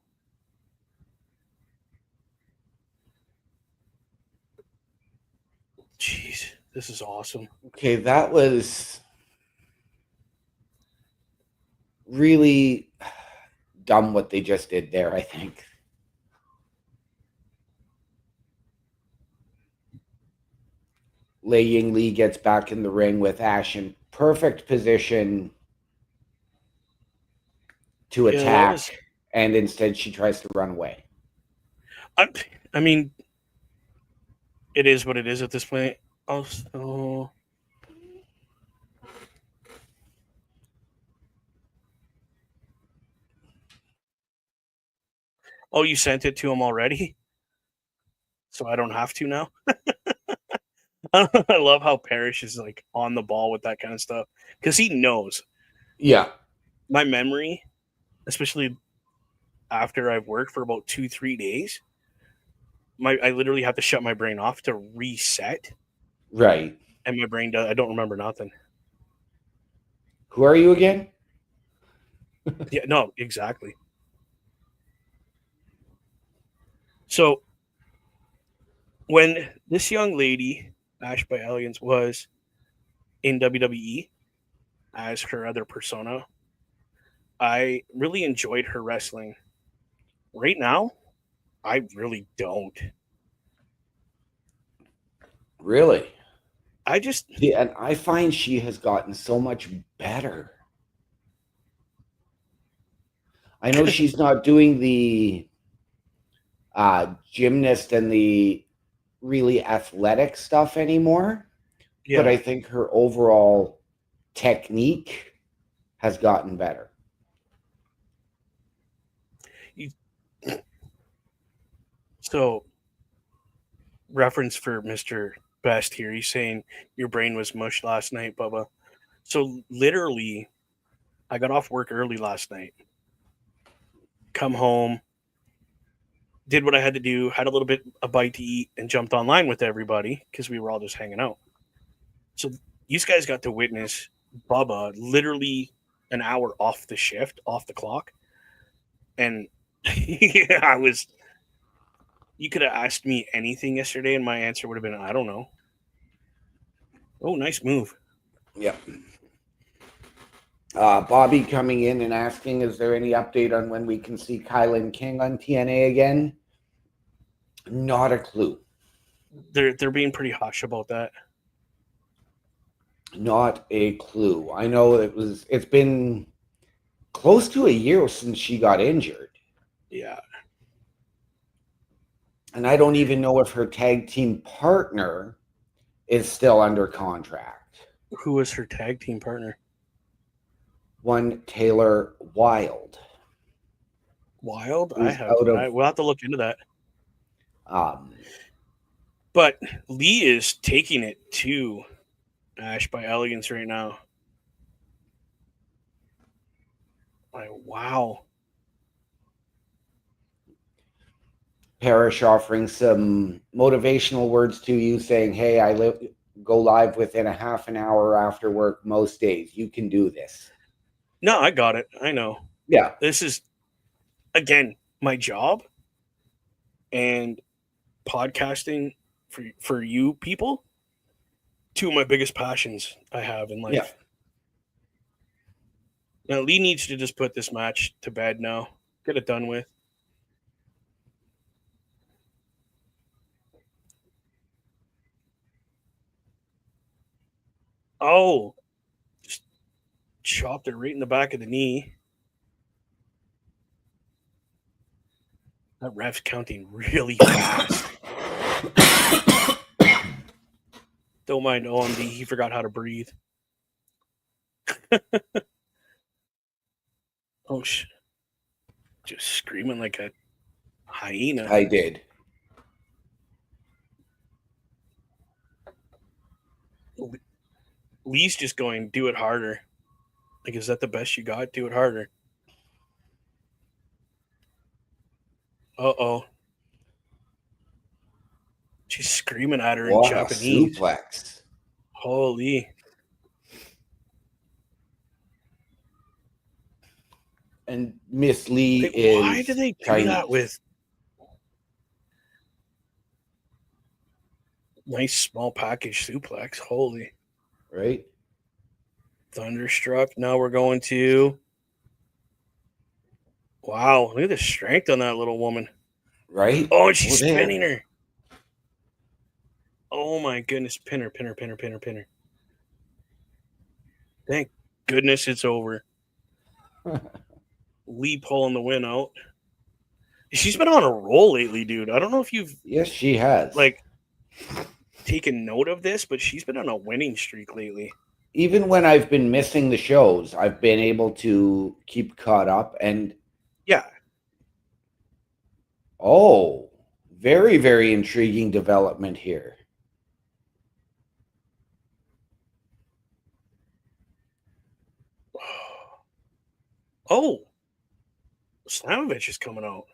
Jeez, this is awesome. Okay, that was really dumb what they just did there, I think. Lei Ying Li gets back in the ring with Ash in perfect position to attack, and instead she tries to run away. I mean, it is what it is at this point. Also, oh, you sent it to him already? So I don't have to now? I love how Parrish is like on the ball with that kind of stuff because he knows. Yeah. My memory, especially after I've worked for about 2-3 days, I literally have to shut my brain off to reset. Right. And my brain does. I don't remember nothing. Who are you again? Yeah, no, exactly. So when this young lady, Ash by Elegance, was in WWE as her other persona, I really enjoyed her wrestling. Right now, I really don't. Really? Yeah, and I find she has gotten so much better. I know she's not doing the gymnast and the really athletic stuff anymore, but I think her overall technique has gotten better. So, reference for Mr. Best here. He's saying your brain was mush last night, Bubba. So, literally, I got off work early last night. Come home, did what I had to do, had a little bit a bite to eat, and jumped online with everybody because we were all just hanging out. So, you guys got to witness Bubba literally an hour off the shift, off the clock. And I was, you could have asked me anything yesterday, and my answer would have been, I don't know. Oh, nice move. Yeah. Bobby coming in and asking, is there any update on when we can see Kylan King on TNA again? Not a clue. They're being pretty hush about that. Not a clue. I know it's been close to a year since she got injured. Yeah. And I don't even know if her tag team partner is still under contract. Who was her tag team partner? One Taylor Wilde. Wild? Who's out of we'll have to look into that. um But Lee is taking it to Ash by Elegance right now. Like, wow. Parrish offering some motivational words to you, saying, "Hey, go live within a half an hour after work most days. You can do this." No, I got it. I know. Yeah. This is, again, my job and podcasting for you people. Two of my biggest passions I have in life. Yeah. Now, Lee needs to just put this match to bed now. Get it done with. Oh, just chopped it right in the back of the knee. That ref's counting really fast. Don't mind OMD. He forgot how to breathe. Oh, just screaming like a hyena. I did. Lee's just going, do it harder. Like, is that the best you got? Do it harder. Uh-oh. She's screaming at her in Japanese. Suplex. Holy. And Miss Lee is Why do they do Chinese. that with nice small package suplex? Holy. Right? Thunderstruck. Now we're going to... Wow, look at the strength on that little woman. Right? Oh, and she's spinning her. Oh my goodness. Pinner. Thank goodness it's over. Lee pulling the win out. She's been on a roll lately, dude. I don't know if you've... Yes, she has. Like, taken note of this, but she's been on a winning streak lately. Even when I've been missing the shows, I've been able to keep caught up. And yeah. Oh, very, very intriguing development here. Oh, Slamovich is coming out.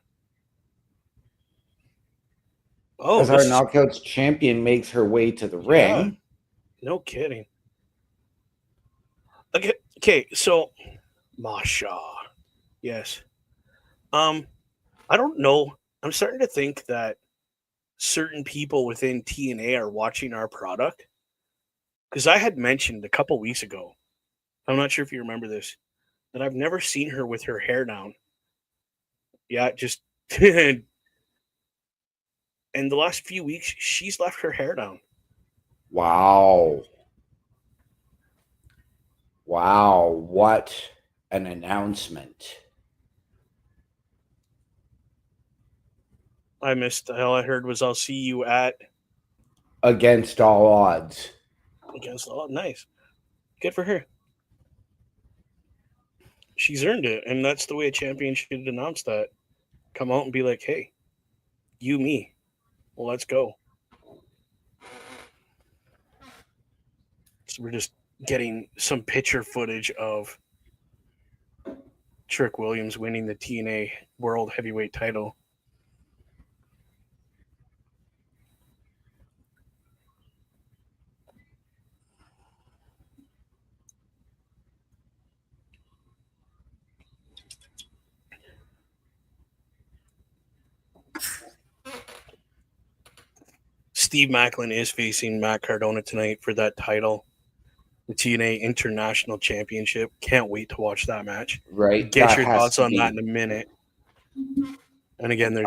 Oh, as our Knockouts champion makes her way to the ring. No kidding. Okay, so Masha. Yes. I don't know. I'm starting to think that certain people within TNA are watching our product. Because I had mentioned a couple weeks ago, I'm not sure if you remember this, that I've never seen her with her hair down. Yeah, just... and the last few weeks, she's left her hair down. Wow. Wow, what an announcement. I missed. All I heard was, I'll see you at... Against All Odds. Against All Odds. Nice. Good for her. She's earned it, and that's the way a champion should announce that. Come out and be like, hey, you, me. Well, let's go. So we're just getting some picture footage of Trick Williams winning the TNA World Heavyweight title. Steve Macklin is facing Matt Cardona tonight for that title, the TNA International Championship. Can't wait to watch that match. Right. Get your thoughts on that in a minute. And again, they're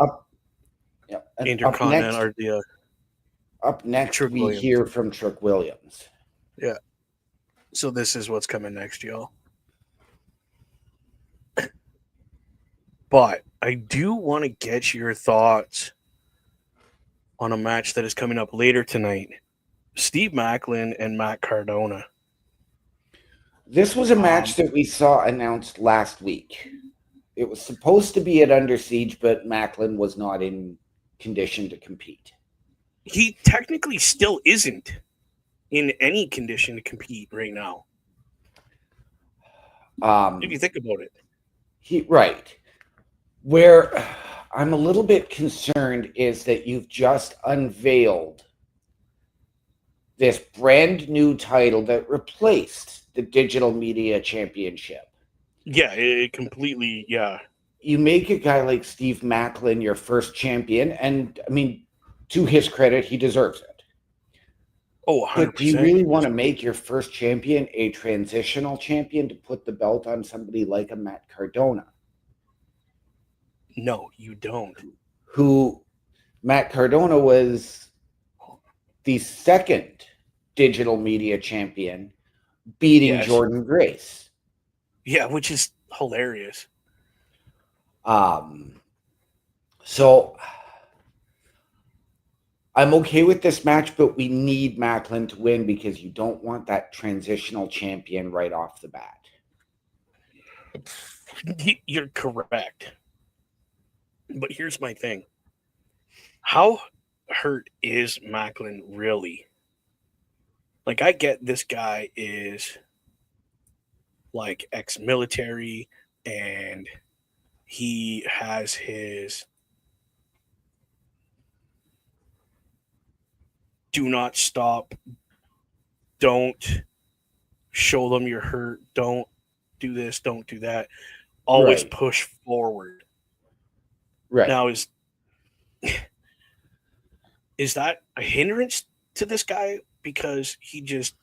Intercontinental. Up next, Trick we Williams. hear from Trick Williams. Yeah. So this is what's coming next, y'all. But I do want to get your thoughts on a match that is coming up later tonight. Steve Macklin and Matt Cardona. This was a match that we saw announced last week. it was supposed to be at Under Siege, but Macklin was not in condition to compete. He technically still isn't in any condition to compete right now. If you think about it. Right. Where I'm a little bit concerned is that you've just unveiled this brand new title that replaced the Digital Media Championship. Yeah, it completely, yeah. You make a guy like Steve Macklin your first champion, and I mean, to his credit, he deserves it. Oh, 100%. But do you really want to make your first champion a transitional champion to put the belt on somebody like a Matt Cardona? No, you don't. Who Matt Cardona was the second digital media champion, beating Jordan Grace. Yeah, which is hilarious. So I'm okay with this match, but we need Macklin to win because you don't want that transitional champion right off the bat. You're correct. But here's my thing. How hurt is Macklin really? Like, I get this guy is like ex-military and he has his do not stop, don't show them you're hurt, don't do this, don't do that, always push forward. Right. Now, is that a hindrance to this guy because he just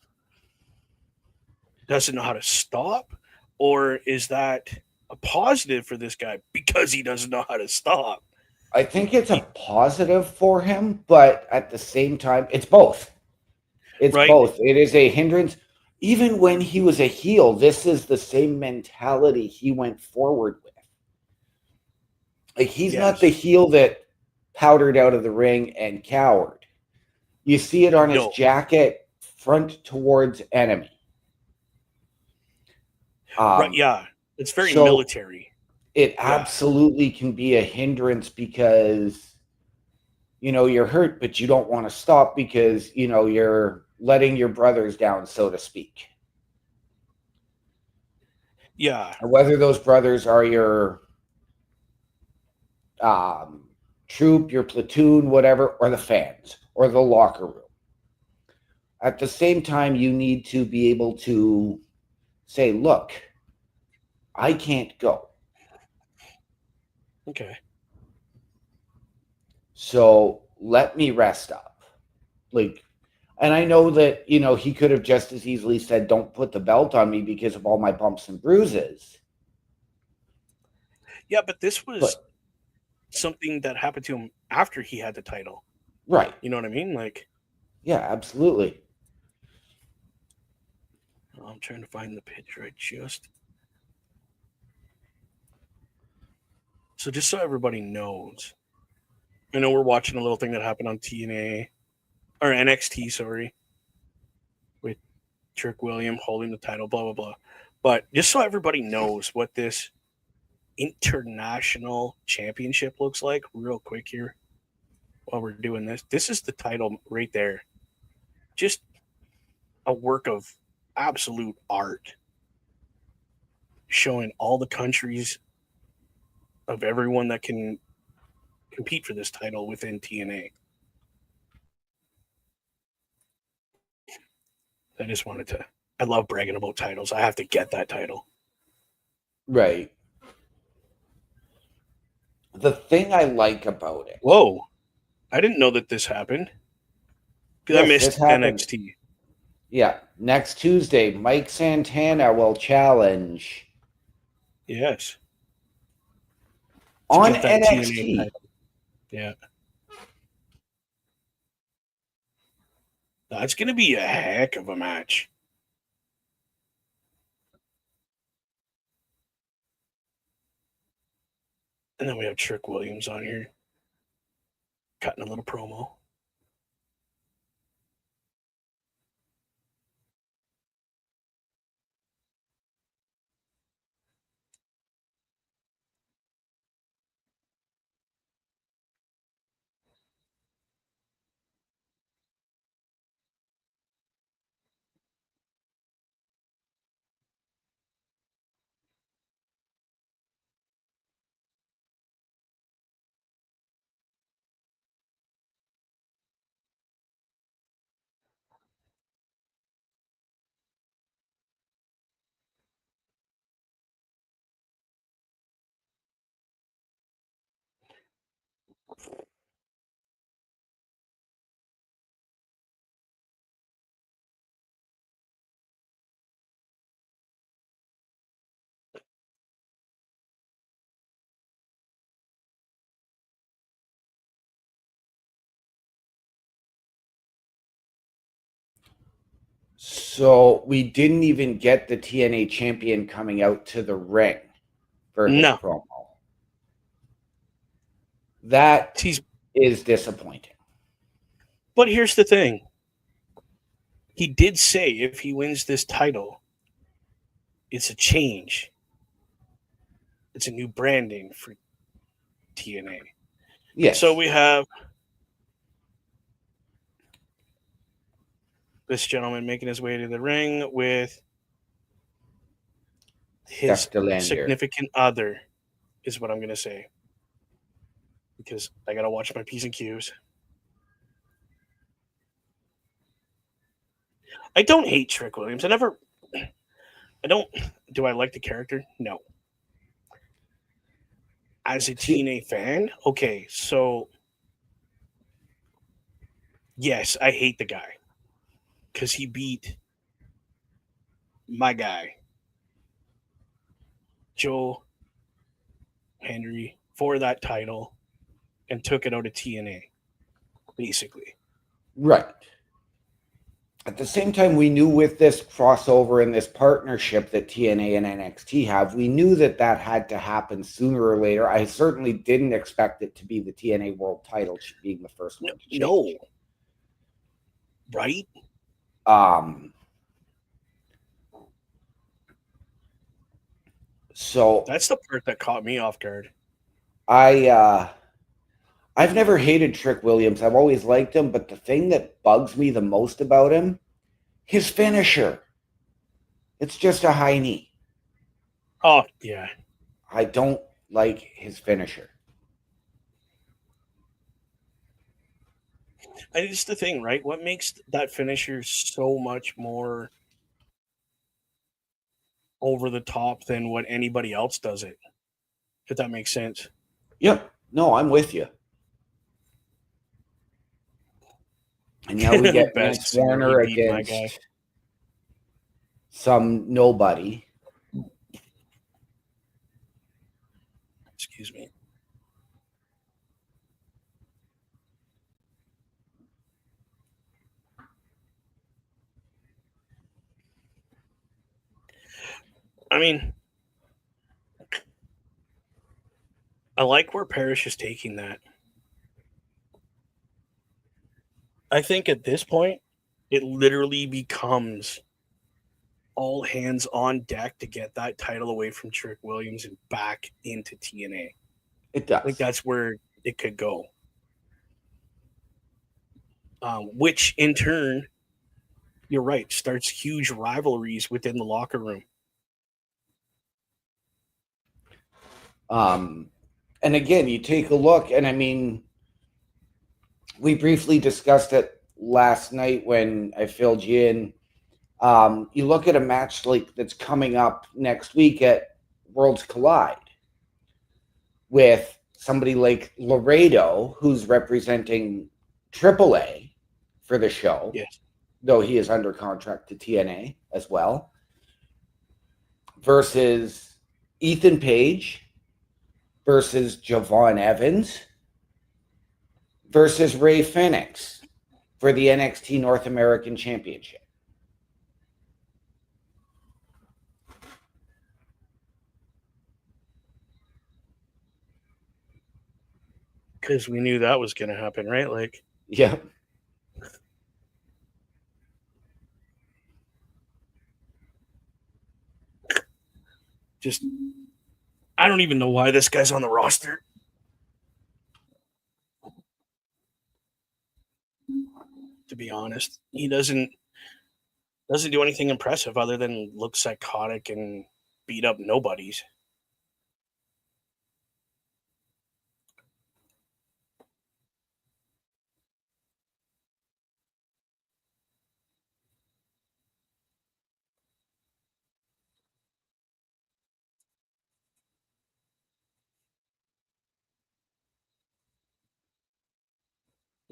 doesn't know how to stop? Or is that a positive for this guy because he doesn't know how to stop? I think it's a positive for him, but at the same time, it's both. It's both. It is a hindrance. Even when he was a heel, this is the same mentality he went forward with. Like, he's not the heel that powdered out of the ring and cowered. You see it on his jacket, front towards enemy. Yeah. It's very military. It absolutely can be a hindrance because, you're hurt, but you don't want to stop because, you're letting your brothers down, so to speak. Yeah. Whether those brothers are your troop, your platoon, whatever, or the fans, or the locker room. At the same time, you need to be able to say, look, I can't go. Okay. So let me rest up. And I know that, he could have just as easily said, don't put the belt on me because of all my bumps and bruises. Yeah, but this was something that happened to him after he had the title. Right. You know what I mean? Like, yeah, absolutely. I'm trying to find the picture. So just so everybody knows, I know we're watching a little thing that happened on TNA or NXT, sorry, with Trick William holding the title, blah, blah, blah. But just so everybody knows what this international championship looks like, real quick here, while we're doing this. This is the title right there. Just a work of absolute art, showing all the countries of everyone that can compete for this title within TNA. I just wanted to. I love bragging about titles. I have to get that title. Right. The thing I like about it. Whoa. I didn't know that this happened. Because I missed NXT. Yeah. Next Tuesday, Mike Santana will challenge. Yes. On NXT. Yeah. That's going to be a heck of a match. And then we have Trick Williams on here, cutting a little promo. So we didn't even get the TNA champion coming out to the ring for his promo. That is disappointing. But here's the thing. He did say if he wins this title, it's a change. It's a new branding for TNA. Yes. So we have this gentleman making his way to the ring with his significant other, is what I'm going to say. Because I got to watch my P's and Q's. I don't hate Trick Williams. Do I like the character? No. As a TNA fan, okay, so yes, I hate the guy because he beat my guy, Joe Henry, for that title and took it out of TNA, basically. Right. At the same time, we knew with this crossover and this partnership that TNA and NXT have, we knew that that had to happen sooner or later. I certainly didn't expect it to be the TNA World title being the first one to change. No. Right? So that's the part that caught me off guard. I've never hated Trick Williams. I've always liked him, but the thing that bugs me the most about him, his finisher. It's just a high knee. Oh, yeah. I don't like his finisher. And it's the thing, right? What makes that finisher so much more over the top than what anybody else does it? If that makes sense. Yep. No, I'm with you. And now we get Lance Warner against some nobody. Excuse me. I mean, I like where Parrish is taking that. I think at this point, it literally becomes all hands on deck to get that title away from Trick Williams and back into TNA. It does. Like that's where it could go. Which in turn, you're right, starts huge rivalries within the locker room. And again, you take a look, and I mean, we briefly discussed it last night when I filled you in. You look at a match like that's coming up next week at Worlds Collide with somebody like Laredo, who's representing AAA for the show, yes, though he is under contract to TNA as well, versus Ethan Page versus Javon Evans versus Ray Phoenix for the NXT North American Championship. because we knew that was going to happen, right? Like, yeah. Just, I don't even know why this guy's on the roster. To be honest, he doesn't do anything impressive other than look psychotic and beat up nobodies.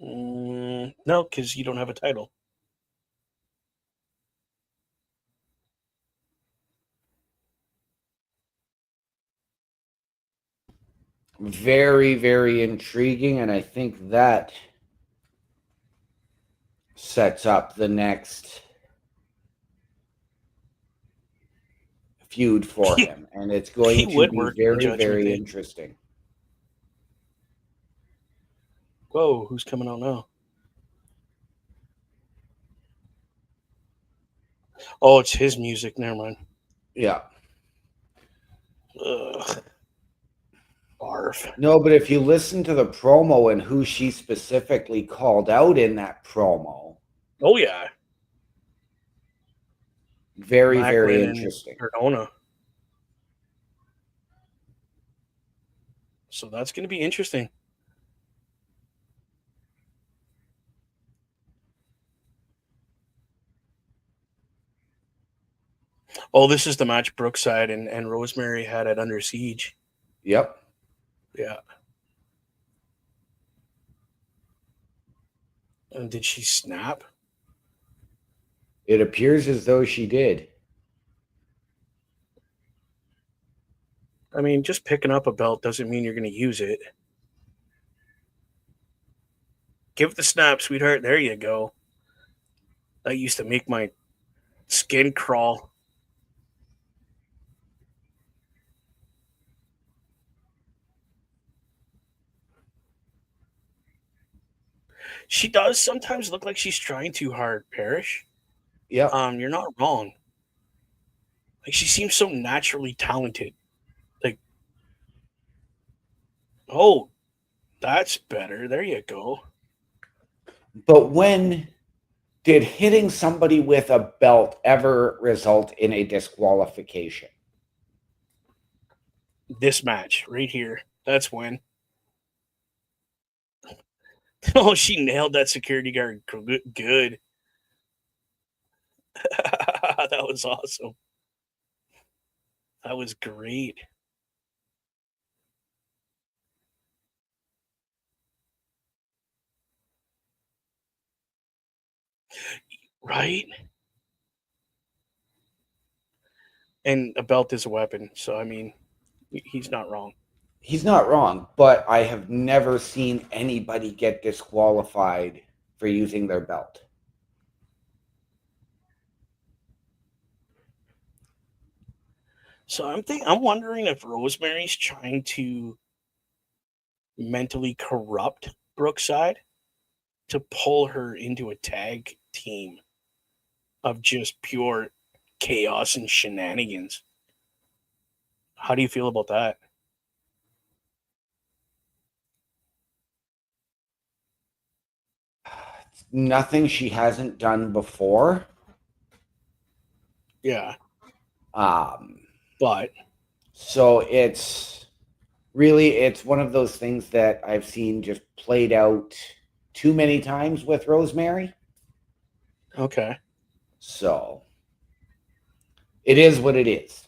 No, because you don't have a title. Very, very intriguing, and I think that sets up the next feud for him, and it's going He to would be work in the very, Judgment very Day. interesting. Whoa, who's coming out now? Oh, it's his music. Never mind. Yeah. Ugh. Barf. No, but if you listen to the promo and who she specifically called out in that promo, Oh yeah, very, very Macklin and interesting. Cardona. So that's going to be interesting. Oh, this is the match Brookside and Rosemary had at Under Siege. Yep. Yeah. And did she snap? It appears as though she did. I mean, just picking up a belt doesn't mean you're going to use it. Give it the snap, sweetheart. There you go. That used to make my skin crawl. She does sometimes look like she's trying too hard, Parrish. Yep. You're not wrong. Like she seems so naturally talented. Like, oh, that's better. There you go. But when did hitting somebody with a belt ever result in a disqualification? This match right here. That's when. Oh, she nailed that security guard. Good. That was awesome. That was great. Right? And a belt is a weapon. So, I mean, he's not wrong. He's not wrong, but I have never seen anybody get disqualified for using their belt. So I'm wondering if Rosemary's trying to mentally corrupt Brookside to pull her into a tag team of just pure chaos and shenanigans. How do you feel about that? Nothing she hasn't done before. Yeah. But so it's one of those things that I've seen just played out too many times with Rosemary. Okay. So it is what it is.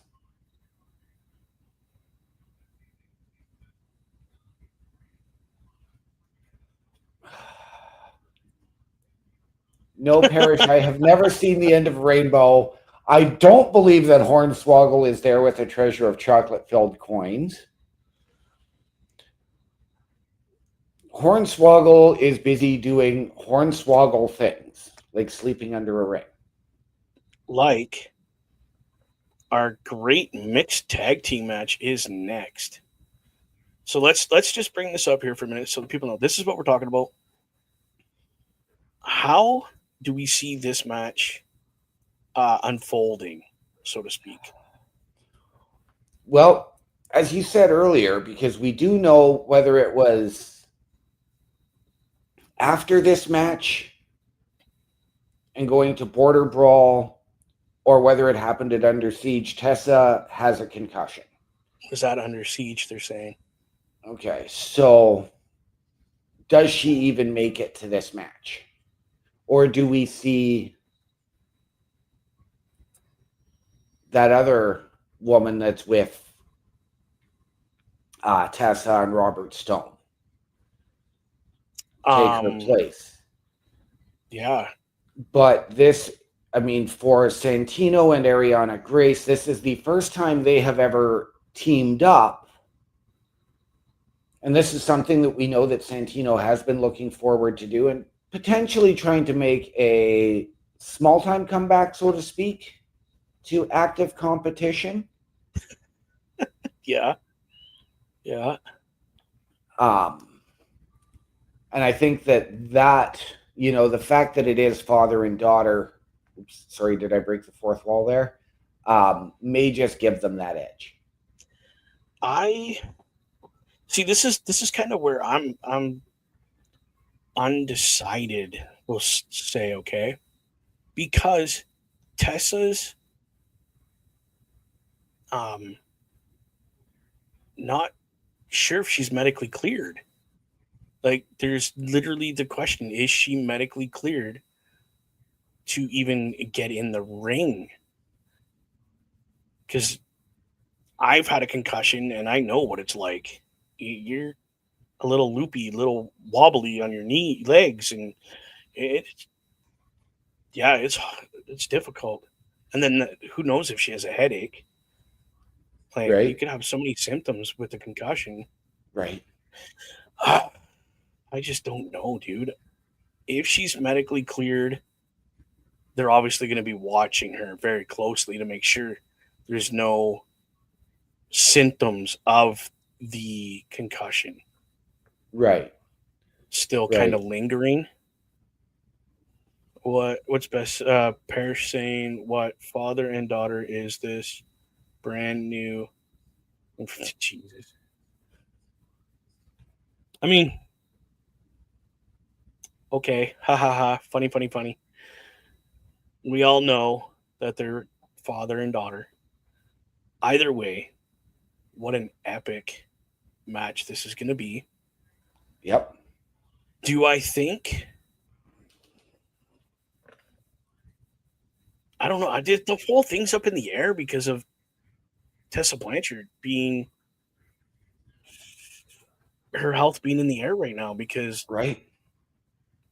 No, Parrish, I have never seen the end of Rainbow. I don't believe that Hornswoggle is there with a treasure of chocolate-filled coins. Hornswoggle is busy doing Hornswoggle things, like sleeping under a ring. Like our great mixed tag team match is next. So let's just bring this up here for a minute so that people know this is what we're talking about. How do we see this match unfolding, so to speak? Well, as you said earlier, because we do know whether it was after this match and going to Border Brawl or whether it happened at Under Siege, Tessa has a concussion. Is that Under Siege, they're saying? Okay, so does she even make it to this match? Or do we see that other woman that's with Tessa and Robert Stone? take her place. Yeah. But this, I mean, for Santino and Ariana Grace, this is the first time they have ever teamed up. And this is something that we know that Santino has been looking forward to do and potentially trying to make a small time comeback, so to speak, to active competition. Yeah. Yeah. And I think that, you know, the fact that it is father and daughter, oops, sorry, did I break the fourth wall there? May just give them that edge. I see. This is kind of where I'm undecided. We'll say, okay, because Tessa's um not sure if she's medically cleared. Like, there's literally the question: is she medically cleared to even get in the ring? Because I've had a concussion and I know what it's like. You're a little loopy, little wobbly on your legs, and it, yeah, it's difficult. And then who knows if she has a headache? Like, you Right? could have so many symptoms with the concussion. Right. I just don't know, dude. If she's medically cleared, they're obviously going to be watching her very closely to make sure there's no symptoms of the concussion Right. still kind Right. of lingering. What's best? Parrish saying, "What father and daughter is this brand new?" Jesus. I mean, okay, ha ha ha, funny, funny, funny. We all know that they're father and daughter. Either way, what an epic match this is going to be. Yep. Do I think? I don't know. I did the whole thing's up in the air because of Tessa Blanchard being her health being in the air right now. Because Right.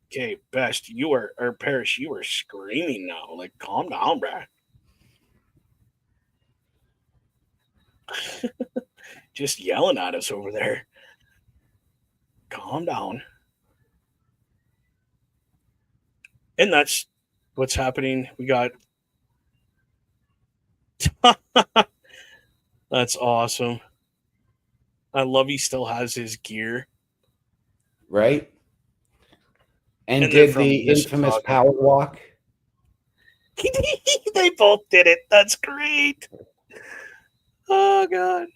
okay, best you are or Parrish, you are screaming now. Like, calm down, bruh. Just yelling at us over there. Calm down. And that's what's happening. We got that's awesome. I love he still has his gear. Right. And And they're did from the infamous Mississauga. power walk. They both did it. That's great. Oh god.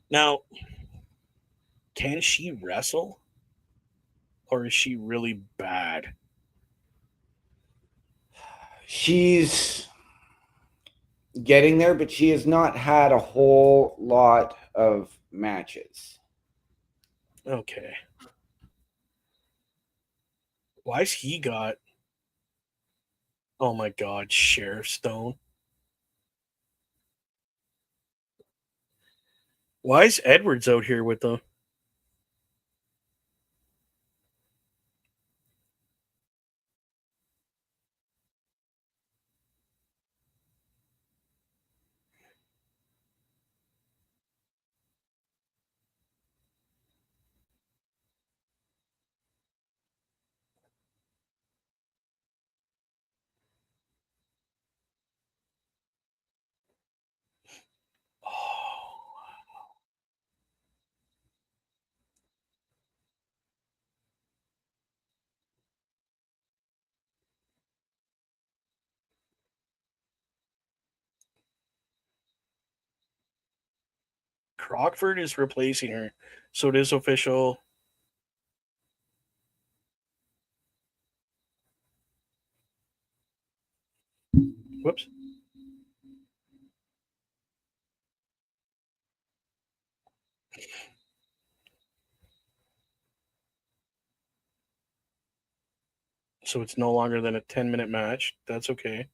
Now, can she wrestle? Or is she really bad? She's getting there, but she has not had a whole lot of matches. Okay. Why's he got, oh my god, Sheriff Stone? Why is Edwards out here with them? Oh, Crockford is replacing her. So it is official. Whoops. So it's no longer than a 10-minute match. That's okay.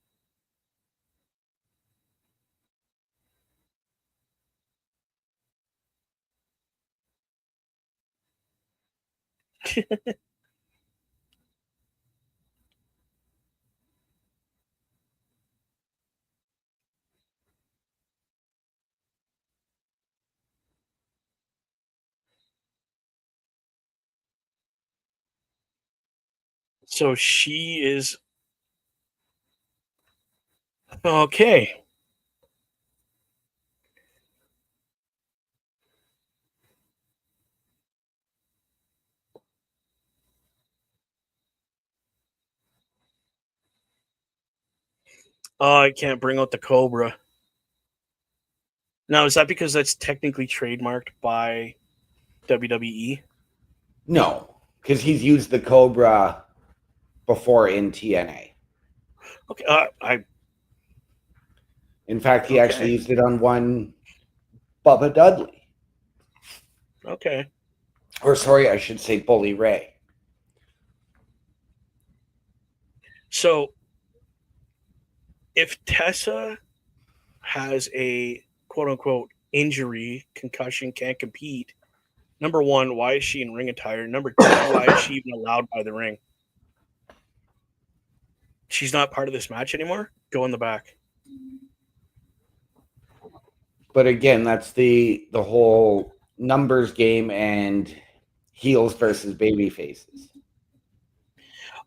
So she is okay. Oh, I can't bring out the Cobra. Now, is that because that's technically trademarked by WWE? No, because he's used the Cobra before in TNA. Okay, I In fact, he actually okay. used it on one Bubba Dudley. Okay. Or sorry, I should say Bully Ray. So if Tessa has a quote unquote injury, concussion, can't compete, number one, why is she in ring attire? Number two, why is she even allowed by the ring? She's not part of this match anymore? Go in the back. But again, that's the whole numbers game and heels versus baby faces.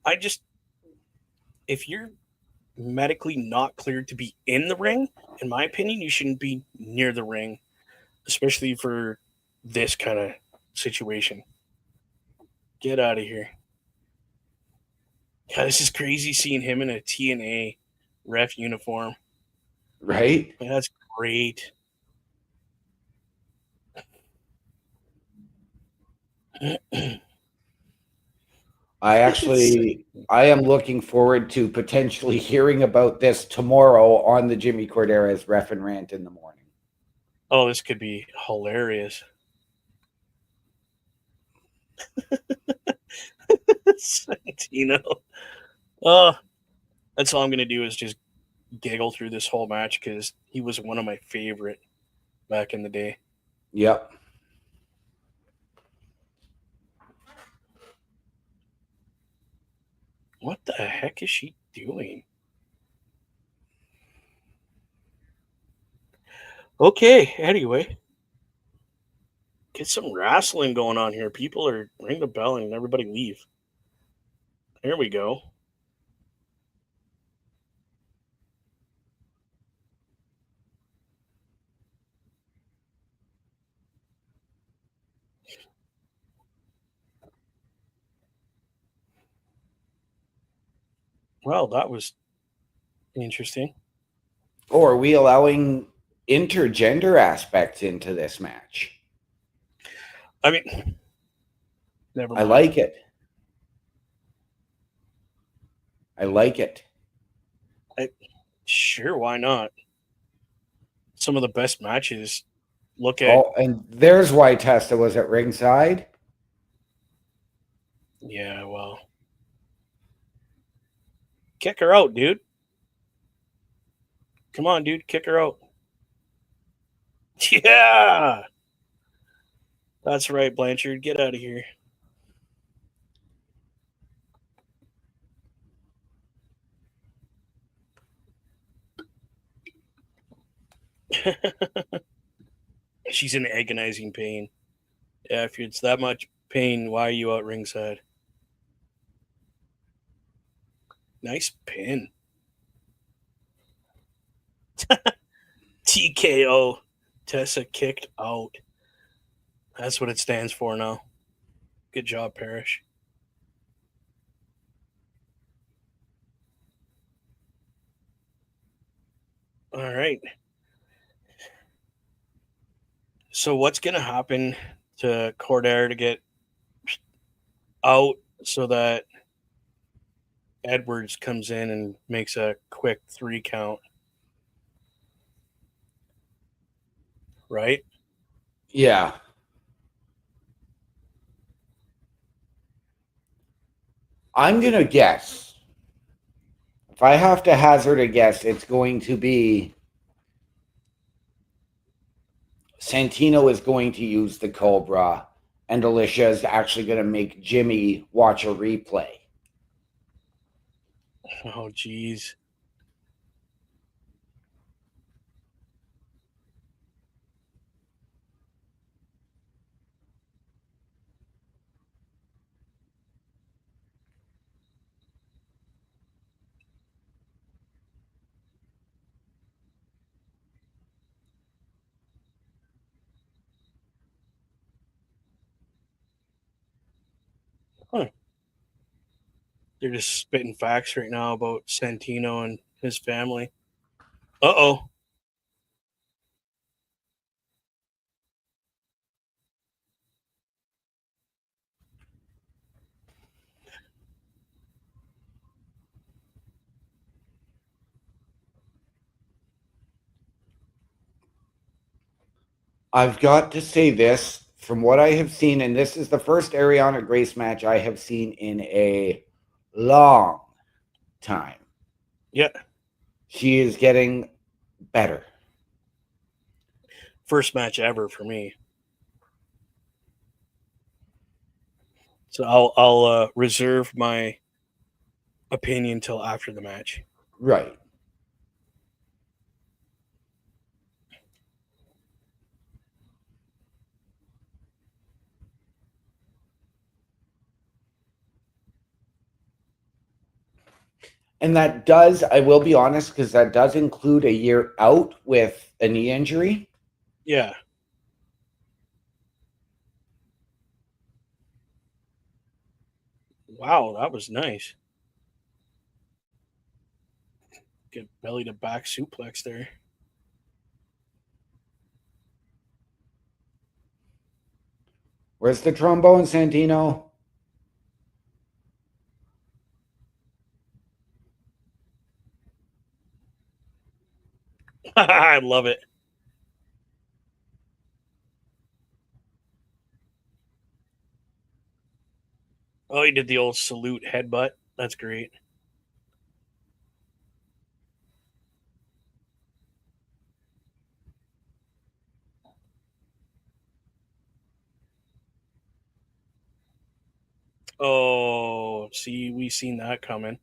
I just, if you're medically not cleared to be in the ring, in my opinion, you shouldn't be near the ring, especially for this kind of situation. Get out of here. God, this is crazy seeing him in a TNA ref uniform. Right? Man, that's great. I am looking forward to potentially hearing about this tomorrow on the Jimmy Corderas Ref and Rant in the morning. Oh, this could be hilarious. Santino. Oh, that's all I'm gonna do is just giggle through this whole match because he was one of my favorite back in the day. Yep. What the heck is she doing? Okay, anyway. Get some wrestling going on here. People are ring the bell and everybody leave. There we go. Well, that was interesting. Or are we allowing intergender aspects into this match? I mean, never I mind. like it. I like it. Sure, why not? Some of the best matches. Look at, Oh, and there's why Testa was at ringside. yeah, well, kick her out, dude. Come on, dude, kick her out. Yeah, that's right, Blanchard. Get out of here. She's in agonizing pain. Yeah, if it's that much pain, why are you out ringside? Nice pin. TKO. Tessa kicked out. That's what it stands for now. Good job, Parrish. All right. So what's going to happen to Cordair to get out so that Edwards comes in and makes a quick 3 count? Right? Yeah. I'm going to guess. If I have to hazard a guess, it's going to be Santino is going to use the Cobra and Alicia is actually going to make Jimmy watch a replay. Oh, geez. Huh. They're just spitting facts right now about Santino and his family. Uh-oh. I've got to say this from what I have seen, and this is the first Ariana Grace match I have seen in a long time. Yeah. She is getting better. First match ever for me. So I'll reserve my opinion till after the match. Right. And that does, I will be honest, because that does include a year out with a knee injury. Yeah. Wow, that was nice. Get belly to back suplex there. Where's the trombone, Santino? I love it. Oh, he did the old salute headbutt. That's great. Oh, see, we seen that coming.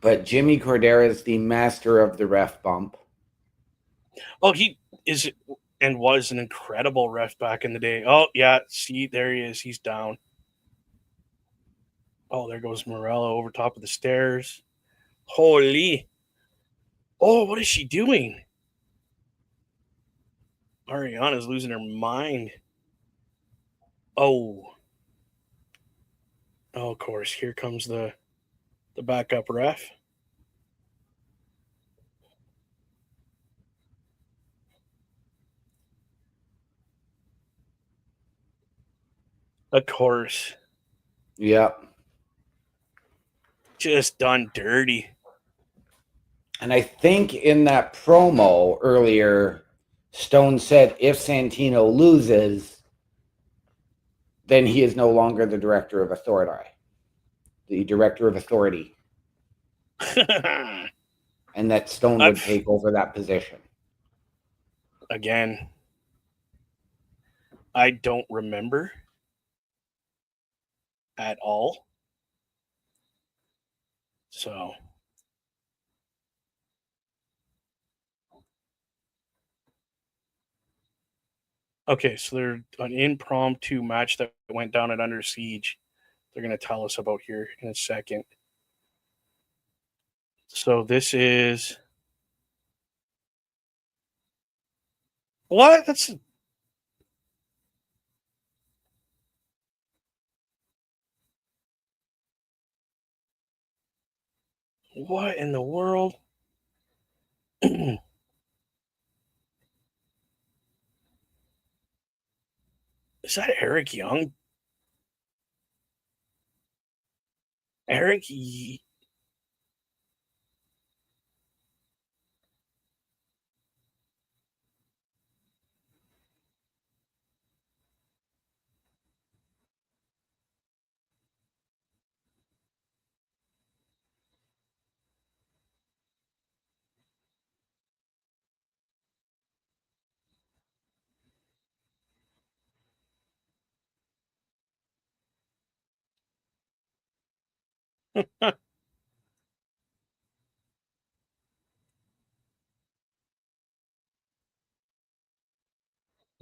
But Jimmy Cordera is the master of the ref bump. Oh, he is and was an incredible ref back in the day. Oh, yeah, see, there he is. He's down. Oh, there goes Morella over top of the stairs. Holy. Oh, what is she doing? Ariana's losing her mind. Oh. Oh, of course. Here comes the backup ref. Of course. Yep. Just done dirty. And I think in that promo earlier, Stone said if Santino loses, then he is no longer the director of authority. The director of authority. And that Stone would take over that position. Again, I don't remember at all. So okay, so they're an impromptu match that went down at Under Siege. They're going to tell us about here in a second. So this is what? That's what in the world? Is that Eric Young? Eric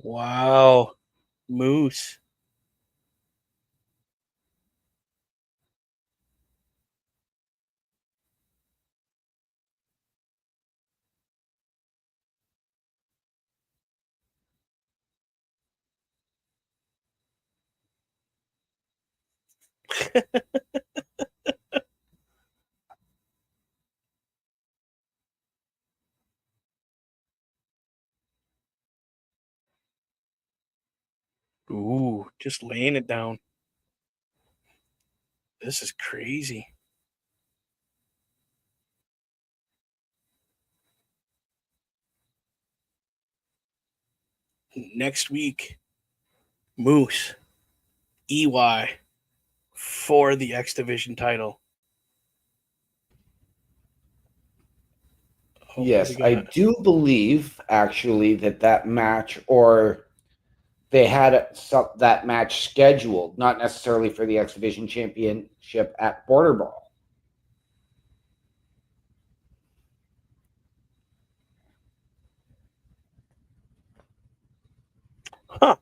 Wow. Moose. Ooh, just laying it down. This is crazy. Next week, Moose, EY for the X Division title. Oh, Yes, I do believe actually that match, or they had that match scheduled, not necessarily for the X Division Championship at Border Ball. Huh.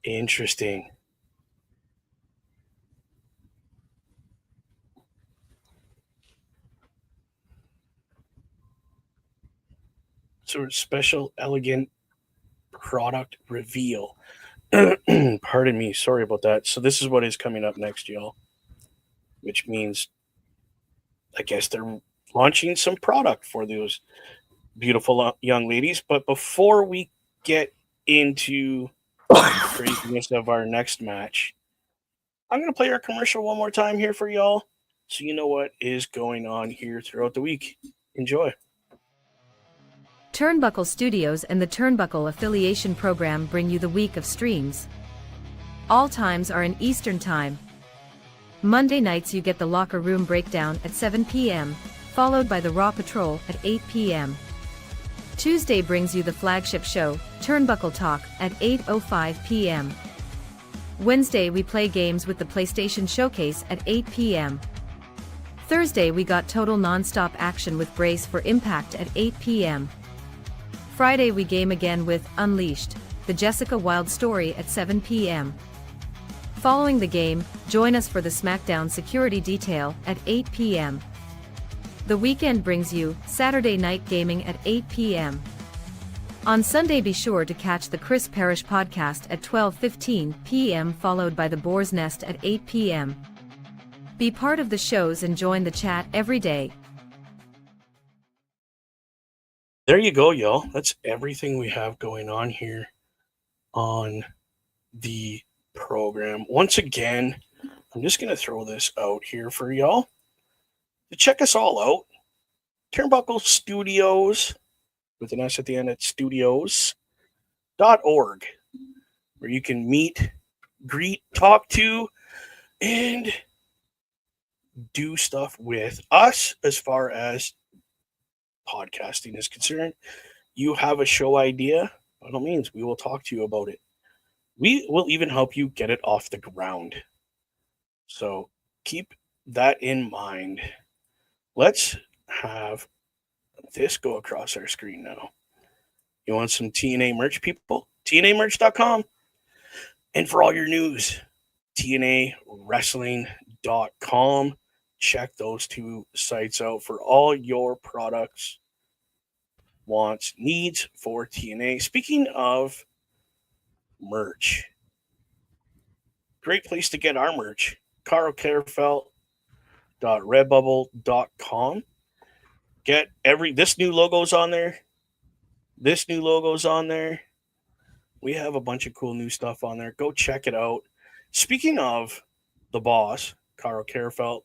Interesting. Sort of special, elegant product reveal. Pardon me. Sorry about that. So, this is what is coming up next, y'all, which means I guess they're launching some product for those beautiful young ladies. But before we get into the craziness of our next match, I'm going to play our commercial one more time here for y'all so you know what is going on here throughout the week. Enjoy. Turnbuckle Studios and the Turnbuckle Affiliation Program bring you the week of streams. All times are in Eastern Time. Monday nights you get the Locker Room Breakdown at 7 p.m., followed by the Raw Patrol at 8 p.m. Tuesday brings you the flagship show, Turnbuckle Talk, at 8:05 p.m. Wednesday we play games with the PlayStation Showcase at 8 p.m. Thursday we got total non-stop action with Brace for Impact at 8 p.m. Friday we game again with Unleashed, the Jessica Wilde story at 7 p.m. Following the game, join us for the SmackDown Security Detail at 8 p.m. The weekend brings you Saturday Night Gaming at 8 p.m. On Sunday be sure to catch the Chris Parrish podcast at 12:15 p.m. followed by the Boar's Nest at 8 p.m. Be part of the shows and join the chat every day. There you go, y'all. That's everything we have going on here on the program. Once again, I'm just going to throw this out here for y'all to check us all out. Turnbuckle Studios, with an S at the end at studios.org, where you can meet, greet, talk to, and do stuff with us as far as podcasting is concerned. You have a show idea, by all means, we will talk to you about it. We will even help you get it off the ground. So keep that in mind. Let's have this go across our screen now. You want some TNA merch, people? TNAmerch.com. And for all your news, TNAwrestling.com. Check those two sites out for all your products, wants, needs for TNA. Speaking of merch, great place to get our merch. carlcarefelt.redbubble.com. Get this new logo's on there. This new logo's on there. We have a bunch of cool new stuff on there. Go check it out. Speaking of the boss, Carl Carefelt,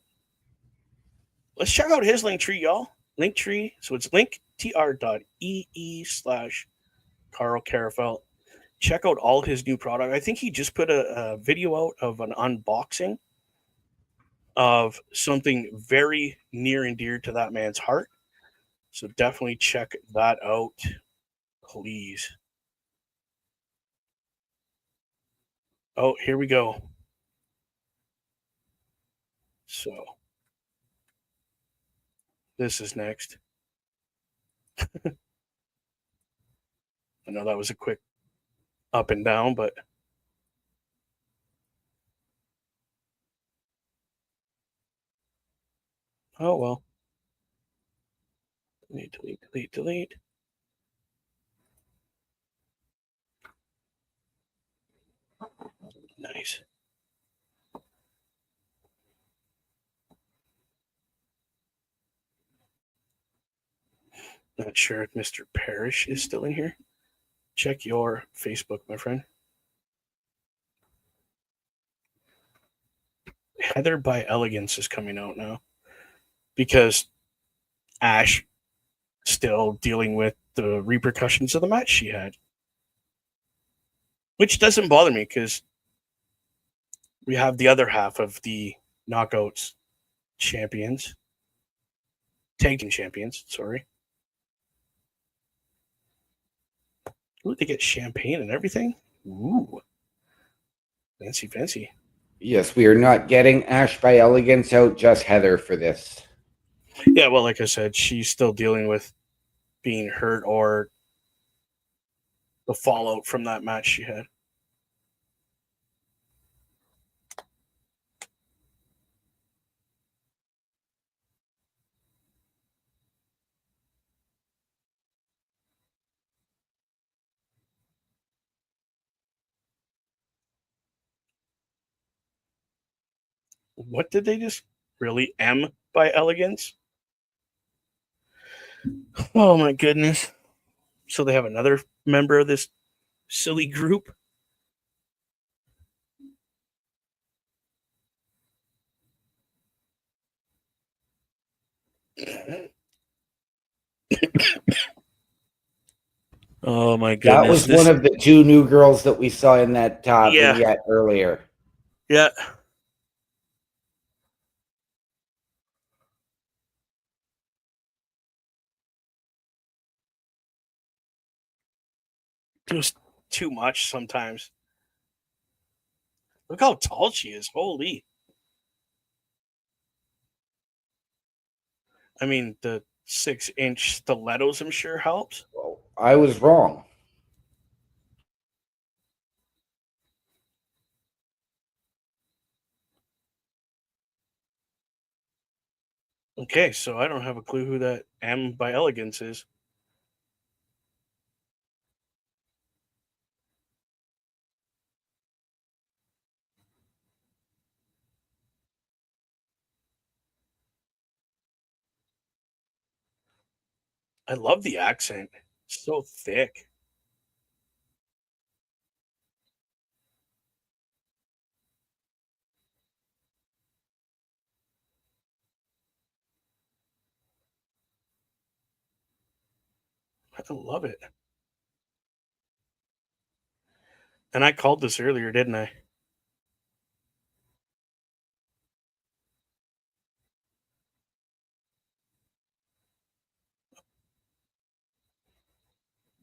let's check out his link tree, y'all. Link tree. So it's linktr.ee/Carl Carefelt. Check out all his new product. I think he just put a video out of an unboxing of something very near and dear to that man's heart. So definitely check that out, please. Oh, here we go. So this is next. I know that was a quick up and down, but oh well. Delete, delete, delete, delete. Nice. Not sure if Mr. Parrish is still in here. Check your Facebook, my friend. Heather by Elegance is coming out now because Ash still dealing with the repercussions of the match she had, which doesn't bother me because we have the other half of the Knockouts champions, tag team champions. Sorry. Ooh, they get champagne and everything. Ooh, fancy, fancy. Yes, we are not getting Ash by Elegance out, just Heather for this. Yeah, well, like I said, she's still dealing with being hurt or the fallout from that match she had. What did they just really M by Elegance? Oh my goodness. So they have another member of this silly group? Oh my goodness. That was one of the two new girls that we saw in that Yeah. vignette earlier. Yeah. Just too much sometimes. Look how tall she is. Holy. I mean, the 6-inch stilettos, I'm sure, helps. Well, I was wrong. Okay, so I don't have a clue who that M by Elegance is. I love the accent. It's so thick. I love it. And I called this earlier, didn't I?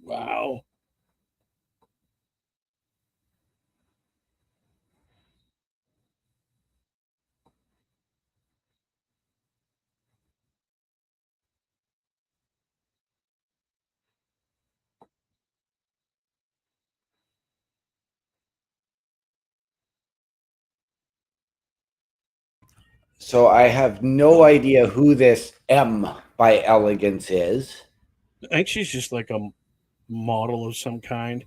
Wow. So I have no idea who this M by Elegance is. I think she's just like a model of some kind.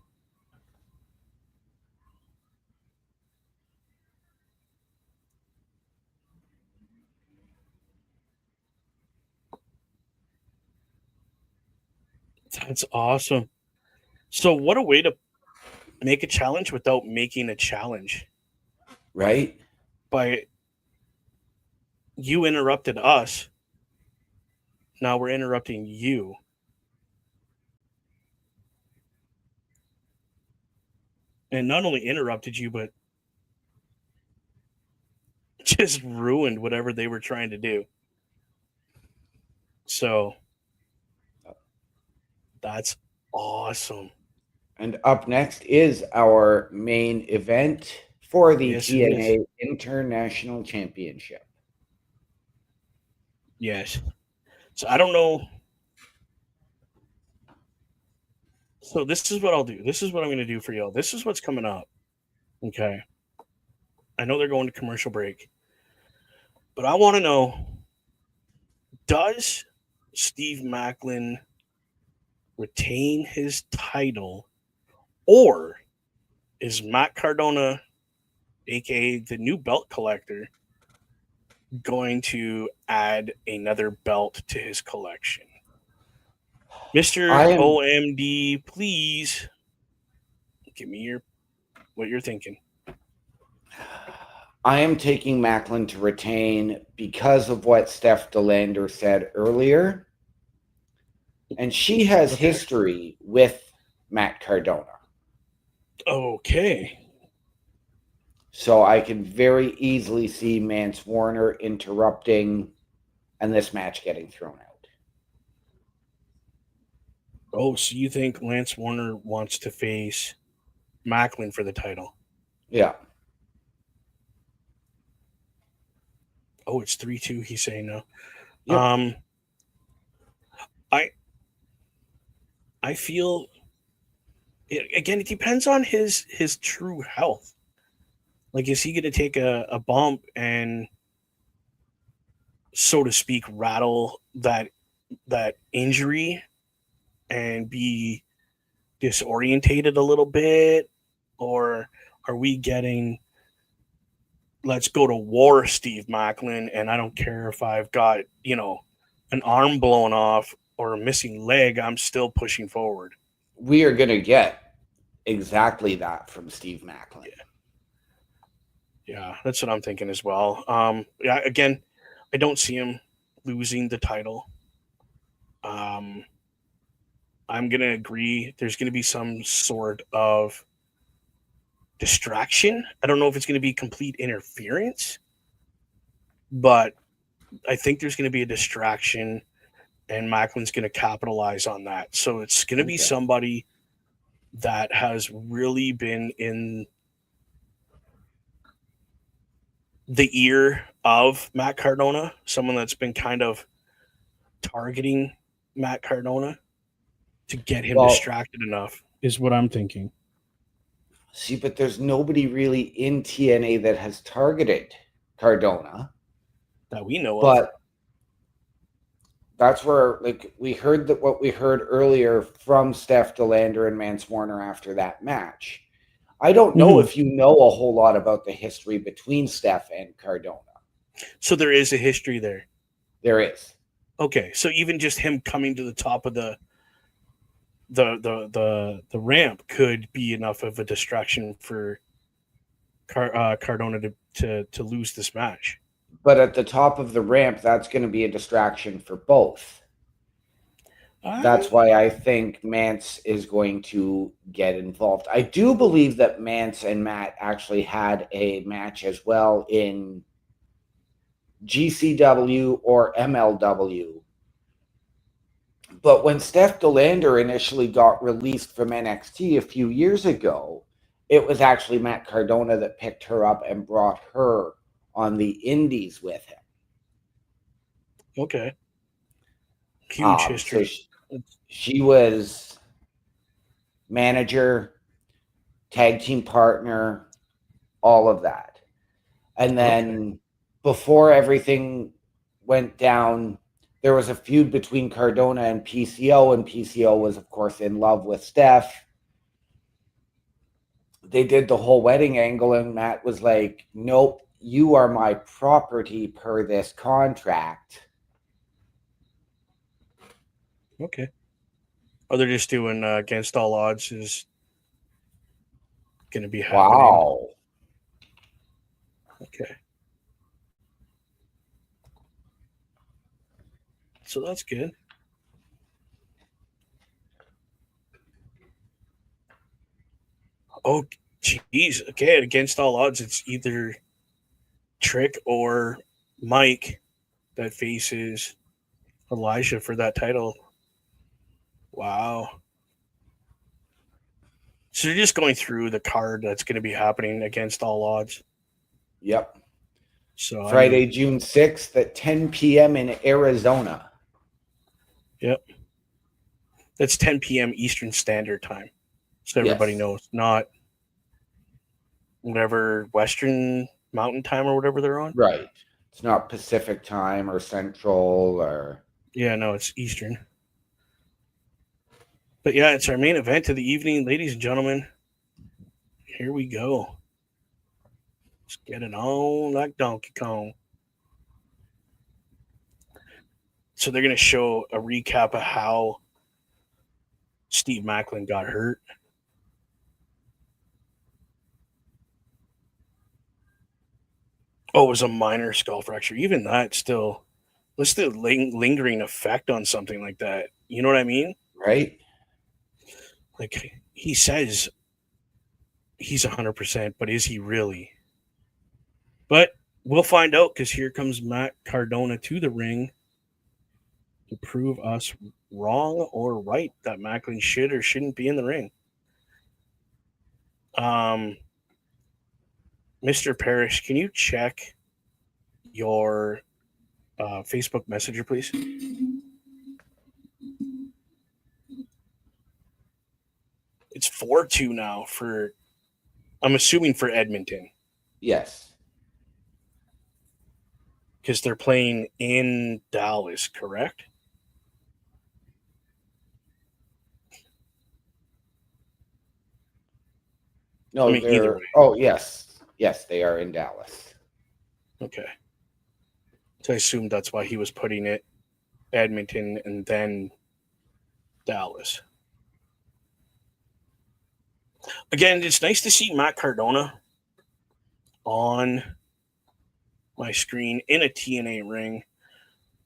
That's awesome. So, what a way to make a challenge without making a challenge. Right? By you interrupted us, now we're interrupting you. And not only interrupted you, but just ruined whatever they were trying to do. So, that's awesome. And up next is our main event for the Yes, it is. TNA International Championship. Yes. So I don't know. So this is what I'll do. This is what I'm going to do for y'all. This is what's coming up. Okay. I know they're going to commercial break, but I want to know, does Steve Macklin retain his title, or is Matt Cardona, aka the new belt collector, going to add another belt to his collection? Mr. I am OMD, please give me what you're thinking. I am taking Macklin to retain because of what Steph DeLander said earlier. And she has history with Matt Cardona. Okay. So I can very easily see Mance Warner interrupting and this match getting thrown out. Oh, so you think Lance Warner wants to face Macklin for the title? Yeah. Oh, it's 3-2. He's saying no. Yep. I feel again. It depends on his true health. Like, is he going to take a bump and, so to speak, rattle that injury and be disorientated a little bit, or are we getting, let's go to war, Steve Macklin, and I don't care if I've got an arm blown off or a missing leg, I'm still pushing forward. We are going to get exactly that from Steve Macklin. Yeah, that's what I'm thinking as well. Yeah, again, I don't see him losing the title. I'm gonna agree. There's gonna be some sort of distraction. I don't know if it's gonna be complete interference, but I think there's gonna be a distraction, and Macklin's gonna capitalize on that. So it's gonna be somebody that has really been in the ear of Matt Cardona, someone that's been kind of targeting Matt Cardona to get him distracted enough, is what I'm thinking. See, but there's nobody really in TNA that has targeted Cardona that we know of. But that's where, like, we heard that what we heard earlier from Steph DeLander and Mance Warner after that match. I don't know if you know a whole lot about the history between Steph and Cardona. So there is a history there. There is. Okay, so even just him coming to the top of the ramp could be enough of a distraction for Cardona to lose this match. But at the top of the ramp, that's going to be a distraction for both. That's why I think Mance is going to get involved. I do believe that Mance and Matt actually had a match as well in GCW or MLW. But when Steph DeLander initially got released from NXT a few years ago, it was actually Matt Cardona that picked her up and brought her on the indies with him. Okay. Huge history. So she was manager, tag team partner, all of that. And then before everything went down, there was a feud between Cardona and PCO was, of course, in love with Steph. They did the whole wedding angle, and Matt was like, nope, you are my property per this contract. Okay. Oh, they're just doing Against All Odds is going to be happening. Wow. Okay. So that's good. Oh, geez. Okay, Against All Odds, it's either Trick or Mike that faces Elijah for that title. Wow. So you're just going through the card that's going to be happening Against All Odds. Yep. So Friday, June 6th at 10 p.m. in Arizona. Yep. That's 10 p.m. Eastern Standard Time. So everybody knows, not whatever Western Mountain Time or whatever they're on. Right. It's not Pacific Time or Central or... Yeah, no, it's Eastern. But yeah, it's our main event of the evening, ladies and gentlemen. Here we go. Let's get it on like Donkey Kong. So they're going to show a recap of how Steve Macklin got hurt. Oh, it was a minor skull fracture. Even that still, what's the lingering effect on something like that? You know what I mean? Right. Like, he says he's 100%, but is he really? But we'll find out, because here comes Matt Cardona to the ring to prove us wrong or right that Macklin should or shouldn't be in the ring. Mr. Parrish, can you check your Facebook Messenger, please? It's 4-2 now for, I'm assuming, for Edmonton. Yes. Because they're playing in Dallas, correct? No, I mean, either way. Oh, yes. Yes, they are in Dallas. Okay. So I assumed that's why he was putting it Edmonton and then Dallas. Again, it's nice to see Matt Cardona on my screen in a TNA ring.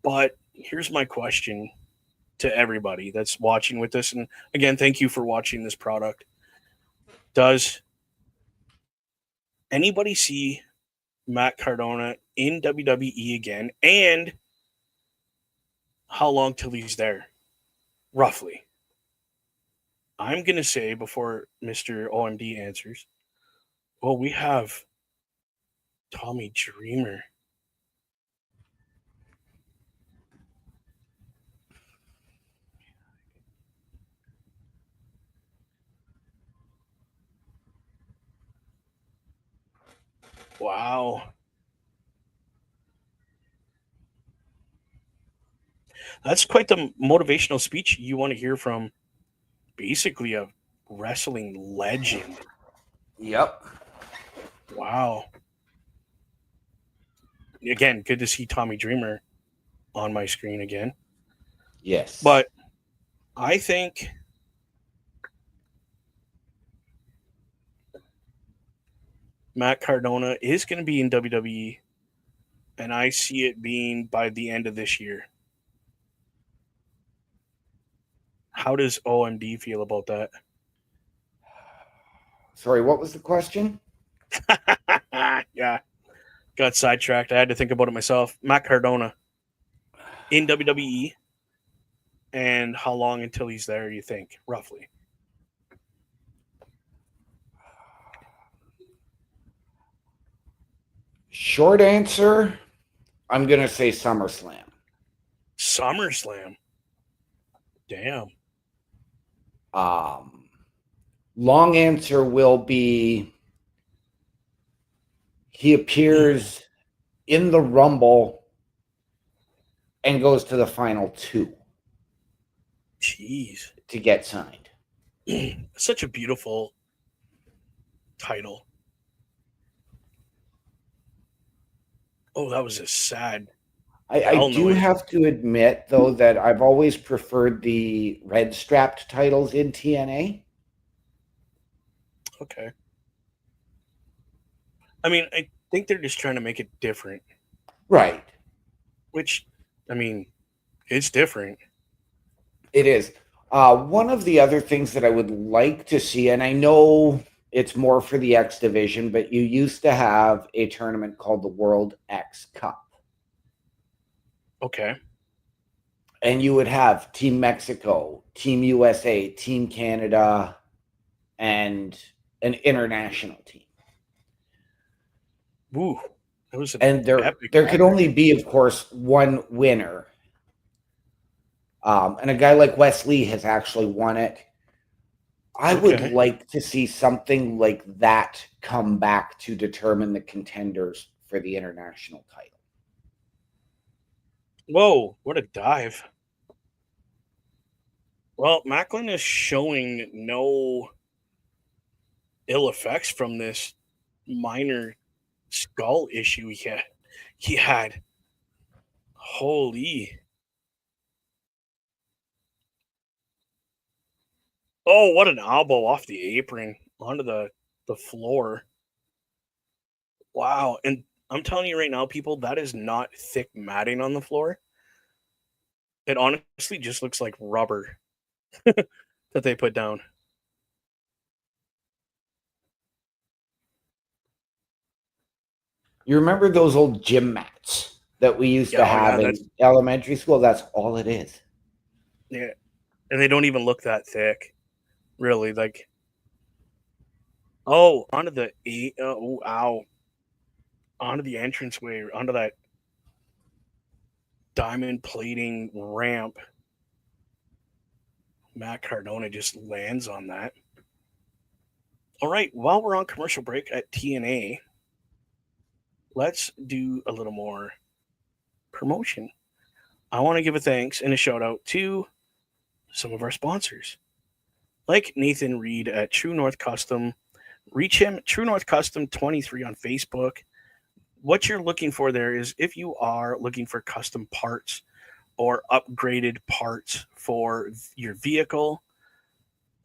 But here's my question to everybody that's watching with us. And again, thank you for watching this product. Does anybody see Matt Cardona in WWE again? And how long till he's there? Roughly. I'm going to say, before Mr. OMD answers, well, we have Tommy Dreamer. Wow. That's quite the motivational speech you want to hear from basically a wrestling legend. Yep. Wow. Again, good to see Tommy Dreamer on my screen again. Yes. But I think Matt Cardona is going to be in WWE, and I see it being by the end of this year. How does OMD feel about that? Sorry, what was the question? Yeah. Got sidetracked. I had to think about it myself. Matt Cardona in WWE, and how long until he's there, you think, roughly? Short answer, I'm going to say SummerSlam. SummerSlam. Damn. Long answer will be he appears in the Rumble and goes to the final two. Jeez. To get signed. Such a beautiful title. Oh, that was a sad. I do have to admit, though, that I've always preferred the red strapped titles in TNA. Okay. I mean, I think they're just trying to make it different. Right. Which, I mean, it's different. It is. One of the other things that I would like to see, and I know it's more for the X division, but you used to have a tournament called the World X Cup. Okay. And you would have Team Mexico, Team USA, Team Canada, and an international team. Woo. It was and there could only be, of course, one winner. And a guy like Wes Lee has actually won it. I would like to see something like that come back to determine the contenders for the international title. Whoa, what a dive. Well, Macklin is showing no ill effects from this minor skull issue he had. Holy. Oh, what an elbow off the apron onto the floor. Wow. And I'm telling you right now, people, that is not thick matting on the floor. It honestly just looks like rubber that they put down. You remember those old gym mats that we used to have in elementary school? That's all it is. Yeah. And they don't even look that thick. Really, like, oh, onto the ow. Onto the entranceway, onto that diamond plating ramp. Matt Cardona just lands on that. All right, while we're on commercial break at TNA, let's do a little more promotion. I want to give a thanks and a shout out to some of our sponsors, like Nathan Reed at True North Custom. Reach him, True North Custom 23 on Facebook. What you're looking for there is if you are looking for custom parts or upgraded parts for your vehicle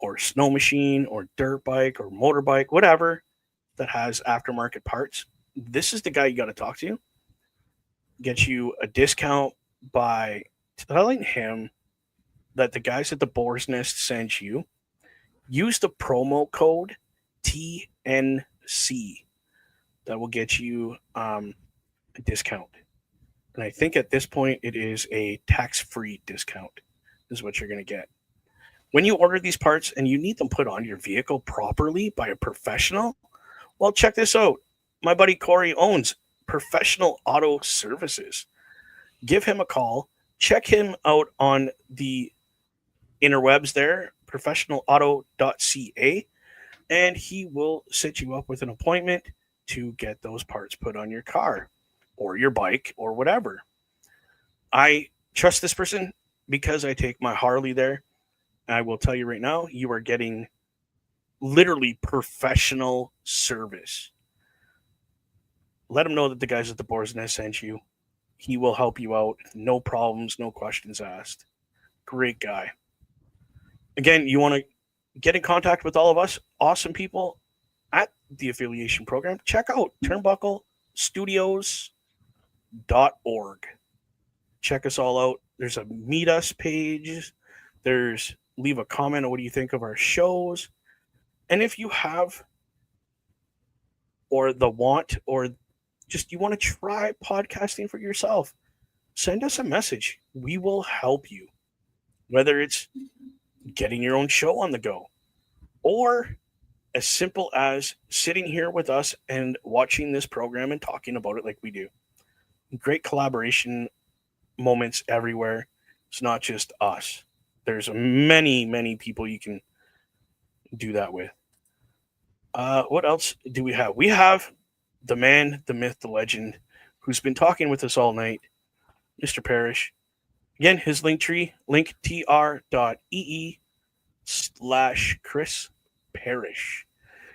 or snow machine or dirt bike or motorbike, whatever that has aftermarket parts, this is the guy you got to talk to. Get you a discount by telling him that the guys at the Boar's Nest sent you. Use the promo code TNC. That will get you a discount. And I think at this point it is a tax-free discount is what you're going to get. When you order these parts and you need them put on your vehicle properly by a professional, well, check this out. My buddy Corey owns Professional Auto Services. Give him a call. Check him out on the interwebs there, professionalauto.ca, and he will set you up with an appointment to get those parts put on your car or your bike or whatever. I trust this person because I take my Harley there. I will tell you right now, you are getting literally professional service. Let him know that the guys at the Boar's Nest sent you. He will help you out. No problems, no questions asked. Great guy. Again, you want to get in contact with all of us, awesome people at the affiliation program, check out turnbucklestudios.org. Check us all out. There's a meet us page. There's leave a comment on what do you think of our shows. And if you have or the want or just you want to try podcasting for yourself, send us a message. We will help you. Whether it's getting your own show on the go or as simple as sitting here with us and watching this program and talking about it like we do. Great collaboration moments everywhere. It's not just us. There's many, many people you can do that with. What else do we have? We have the man, the myth, the legend, who's been talking with us all night, Mr. Parrish. Again, his link tree, linktr.ee/Chris Parrish.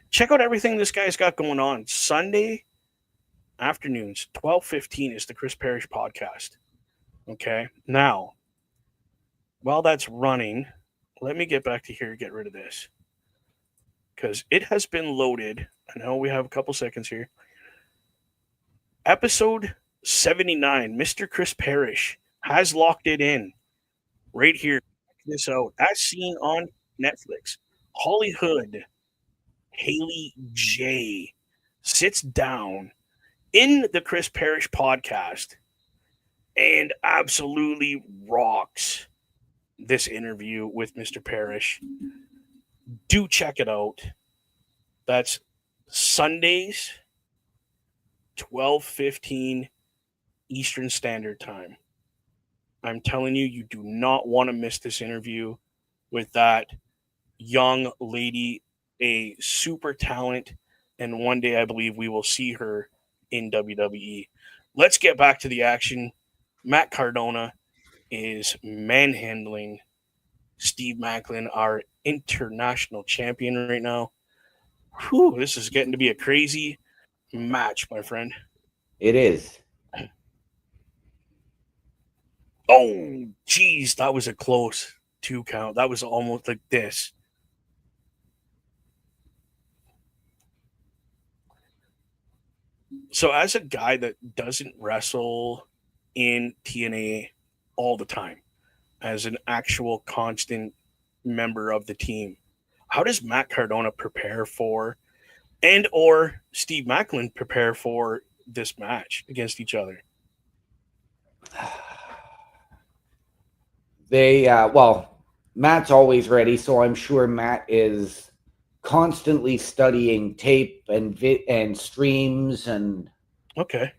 Check out everything this guy's got going on. Sunday afternoons, 12:15 is the Chris Parrish podcast. Okay. Now, while that's running, let me get back to here, get rid of this. Because it has been loaded. I know we have a couple seconds here. Episode 79, Mr. Chris Parrish has locked it in right here. Check this out. As seen on Netflix, Holly Hood, Haley J sits down in the Chris Parrish podcast and absolutely rocks this interview with Mr. Parrish. Do check it out. That's Sundays 12:15 Eastern Standard Time. I'm telling you, you do not want to miss this interview with that young lady, a super talent, and one day I believe we will see her in WWE. Let's get back to the action. Matt Cardona is manhandling Steve Macklin, our international champion, right now. Whew, this is getting to be a crazy match, my friend. It is. Oh, geez, that was a close 2 count. That was almost like this. So, as a guy that doesn't wrestle in TNA all the time, as an actual constant member of the team, how does Matt Cardona prepare for, and or Steve Macklin prepare for this match against each other? Well, Matt's always ready, so I'm sure Matt is constantly studying tape and streams and Okay.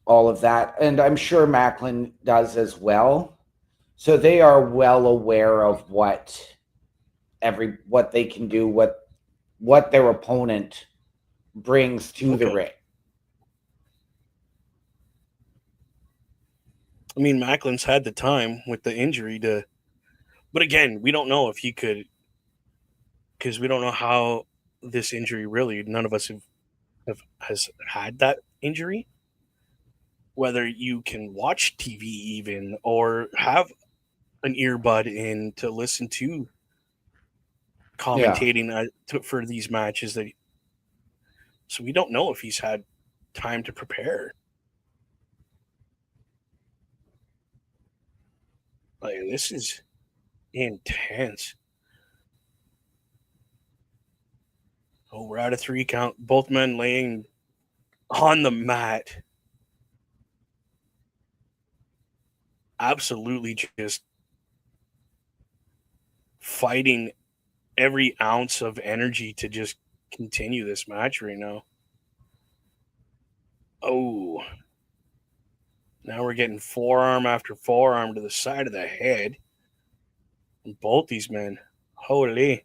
all of that, and I'm sure Macklin does as well. So they are well aware of what they can do, what their opponent brings to the Okay. ring. I mean, Macklin's had the time with the injury to, but again, we don't know if he could, because we don't know how this injury really. None of us has had that injury. Whether you can watch TV even or have an earbud in to listen to Yeah. commentating for these matches, that so we don't know if he's had time to prepare. Like, this is intense. Oh, we're at a 3 count. Both men laying on the mat. Absolutely just fighting every ounce of energy to just continue this match right now. Oh, now we're getting forearm after forearm to the side of the head. And both these men. Holy.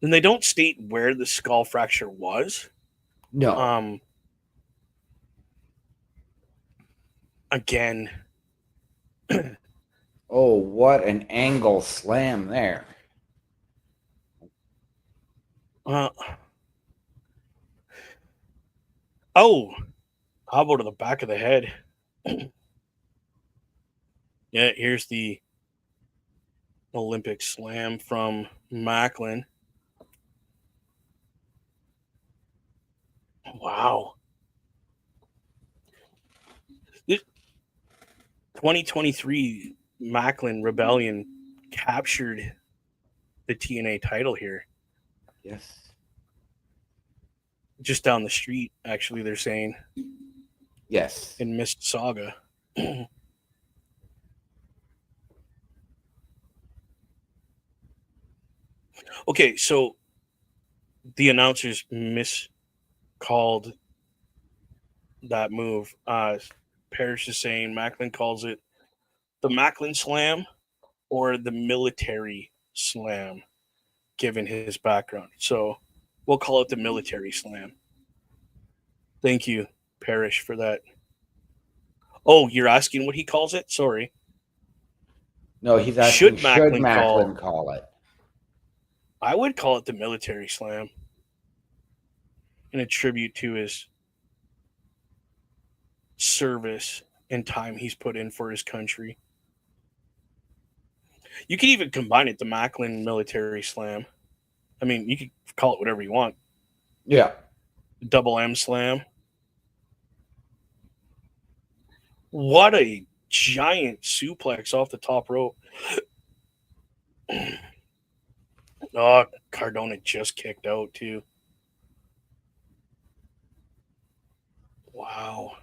And they don't state where the skull fracture was. No. Again. Oh, what an angle slam there. Oh, how about to the back of the head? Yeah, here's the Olympic slam from Macklin. Wow. This 2023 Macklin Rebellion captured the TNA title here. Yes. Just down the street, actually, they're saying. Yes. In Mississauga. Okay, so the announcers miscalled that move. Parrish is saying Macklin calls it the Macklin Slam or the military slam, given his background. So we'll call it the military slam. Thank you, Parrish, for that. Oh, you're asking what he calls it? Sorry. No, he's asking, should Macklin call it? I would call it the military slam in a tribute to his service and time he's put in for his country. You could even combine it, the Macklin military slam. I mean, you could call it whatever you want. Yeah. Double M slam. What a giant suplex off the top rope. Oh, Cardona just kicked out too. Wow.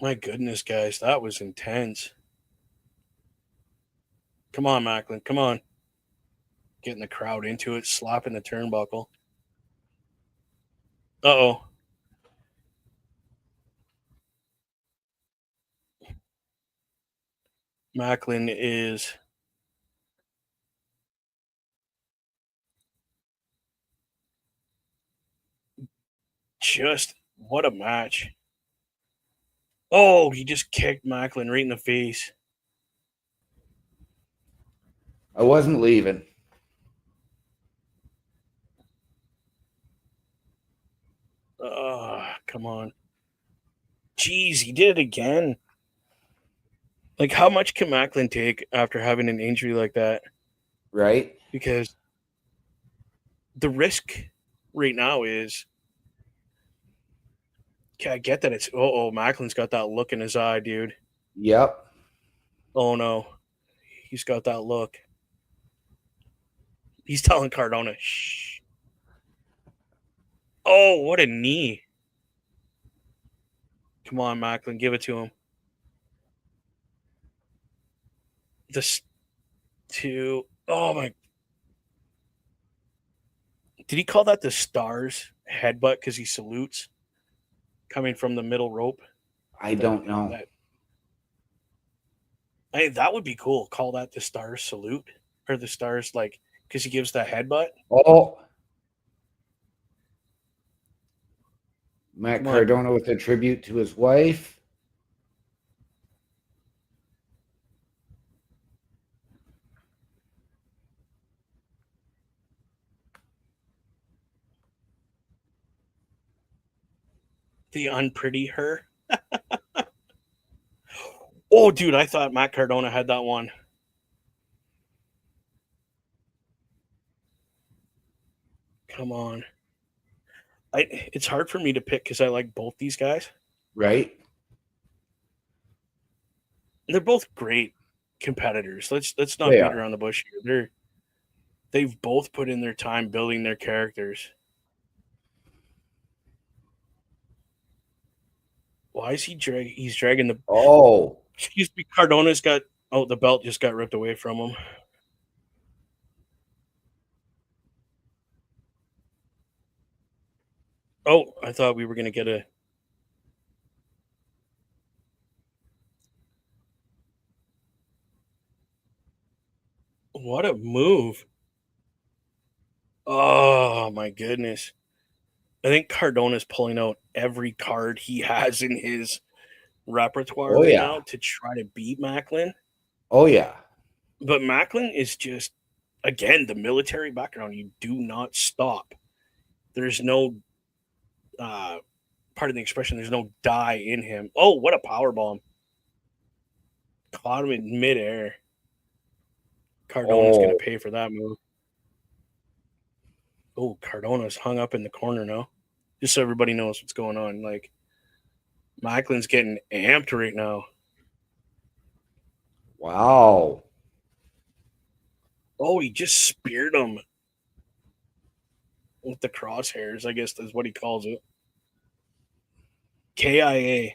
My goodness, guys, that was intense. Come on, Macklin. Come on. getting the crowd into it, slapping the turnbuckle. Uh-oh. Macklin is just, what a match. Oh, he just kicked Macklin right in the face. I wasn't leaving. Come on. Jeez, he did it again. Like, how much can Macklin take after having an injury like that? Right? Because the risk right now is, I get that it's, Macklin's got that look in his eye, dude. Yep. Oh no, he's got that look. He's telling Cardona, shh. Oh, what a knee. Come on, Macklin, give it to him. This two. Oh my. Did he call that the Stars headbutt because he salutes coming from the middle rope? I don't know. That would be cool. Call that the Stars salute or the Stars, like, because he gives that headbutt. Oh. Matt Cardona with a tribute to his wife. The unpretty her. Oh, dude, I thought Matt Cardona had that one. Come on. It's hard for me to pick because I like both these guys. Right. They're both great competitors. Let's not beat around the bush here. They've both put in their time building their characters. Why is he he's dragging the... Oh. Excuse me, Cardona's got... Oh, the belt just got ripped away from him. Oh, I thought we were going to get a... What a move. Oh, my goodness. I think Cardona's pulling out every card he has in his repertoire now to try to beat Macklin. Oh, yeah. But Macklin is just, again, the military background. You do not stop. There's no, pardon the expression, there's no die in him. Oh, what a power bomb. Caught him in midair. Cardona's going to pay for that move. Oh, Cardona's hung up in the corner now. Just so everybody knows what's going on. Like, Macklin's getting amped right now. Wow. Oh, he just speared him with the crosshairs, I guess that's what he calls it. KIA.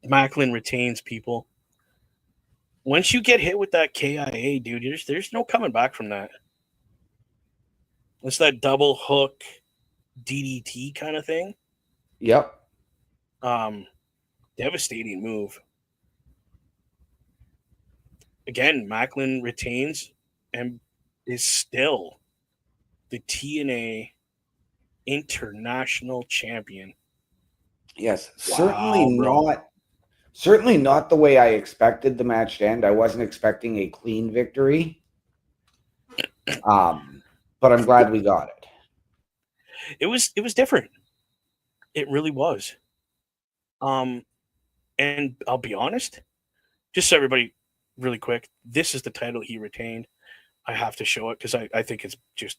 Macklin retains, people. Once you get hit with that KIA, dude, there's no coming back from that. It's that double hook DDT kind of thing. Yep. Devastating move. Again, Macklin retains and is still the TNA International Champion. Yes, wow, certainly not the way I expected the match to end. I wasn't expecting a clean victory. But I'm glad we got it. It was different. It really was. And I'll be honest, just so everybody really quick, this is the title he retained. I have to show it because I think it's just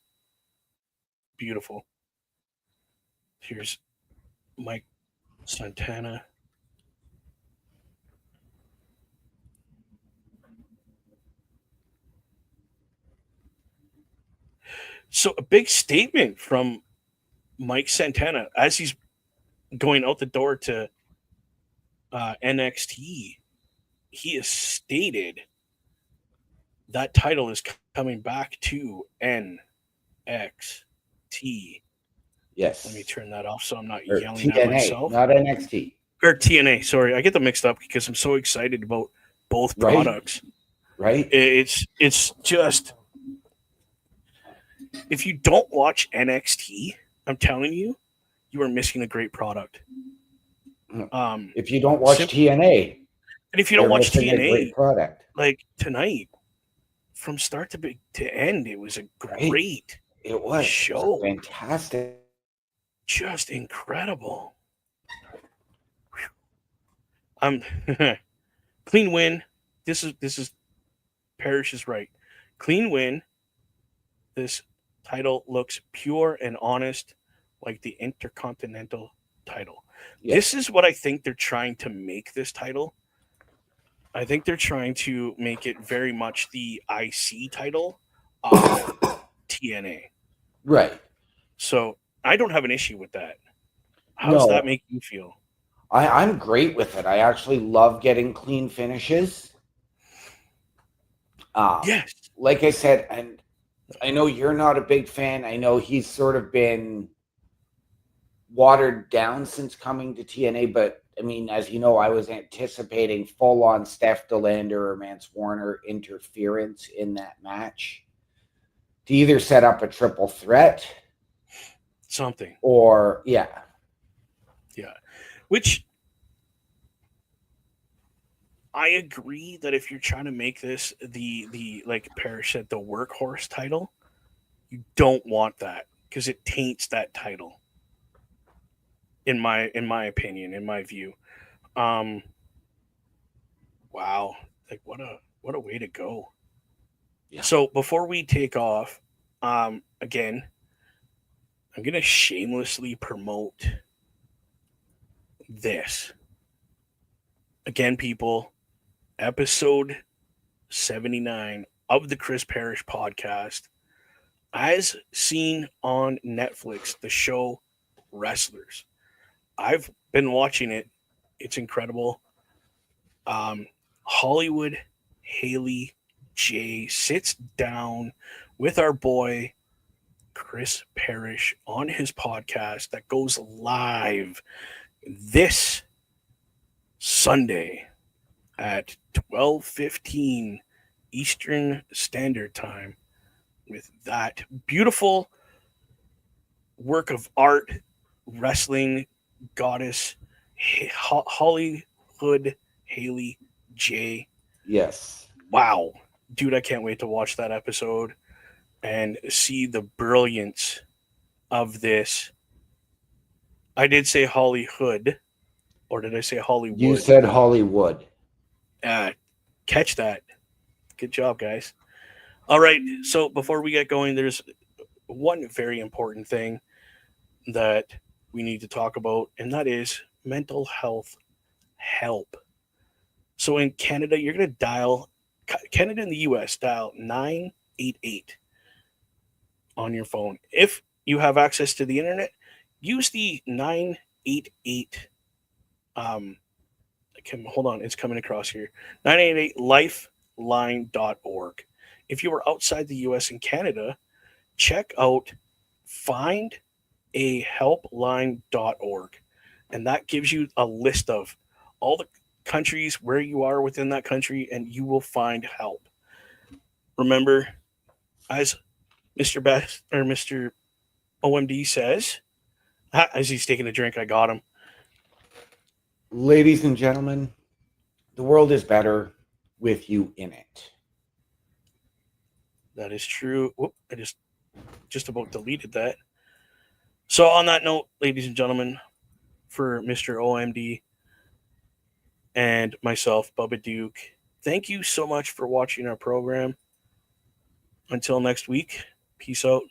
beautiful. Here's Mike Santana. So a big statement from Mike Santana as he's going out the door to NXT. He has stated that title is coming back to NXT. Yes. Let me turn that off so I'm not Or yelling at TNA, myself. not NXT. Or TNA, sorry. I get them mixed up because I'm so excited about both products. Right? It's just, if you don't watch NXT, I'm telling you, you are missing a great product. If you don't watch TNA, and if you don't watch missing a great TNA, product. like tonight, from start to end, it was a great show. Fantastic. Just incredible. Clean win. This is Parrish is right. Clean win. This title looks pure and honest, like the Intercontinental title. Yes. This is what I think they're trying to make this title. I think they're trying to make it very much the IC title of TNA. Right. So I don't have an issue with that. How does that make you feel? I'm great with it. I actually love getting clean finishes. Yes. Like I said, and I know you're not a big fan. I know he's sort of been watered down since coming to TNA, but I mean, as you know, I was anticipating full-on Steph DeLander or Mance Warner interference in that match to either set up a triple threat, something, or which I agree that if you're trying to make this the like Parrish said, the workhorse title, you don't want that because it taints that title. In my opinion, in my view. Wow. Like what a way to go. Yeah. So before we take off, again, I'm gonna shamelessly promote this. Again, people, episode 79 of the Chris Parrish podcast, as seen on Netflix, the show Wrestlers. I've been watching it. It's incredible. Hollywood Haley J sits down with our boy Chris Parrish on his podcast that goes live this Sunday at 12:15 Eastern Standard Time with that beautiful work of art, wrestling goddess Hollywood Haley J. Yes. Wow. Dude, I can't wait to watch that episode and see the brilliance of this. I did say Hollywood, or did I say Hollywood? You said Hollywood. Catch that. Good job, guys. All right. So before we get going, there's one very important thing that we need to talk about, and that is mental health help. So in Canada, you're going to dial, Canada and the US, dial 988 on your phone. If you have access to the internet, use the 988. Hold on, it's coming across here. 988lifeline.org. If you are outside the US and Canada, check out findahelpline.org. And that gives you a list of all the countries where you are within that country, and you will find help. Remember, as Mr. Best or Mr. OMD says, as he's taking a drink, I got him. Ladies and gentlemen, the world is better with you in it. That is true. Whoop, I just about deleted that. So on that note, ladies and gentlemen, for Mr. OMD and myself, Bubba Duke, thank you so much for watching our program. Until next week, peace out.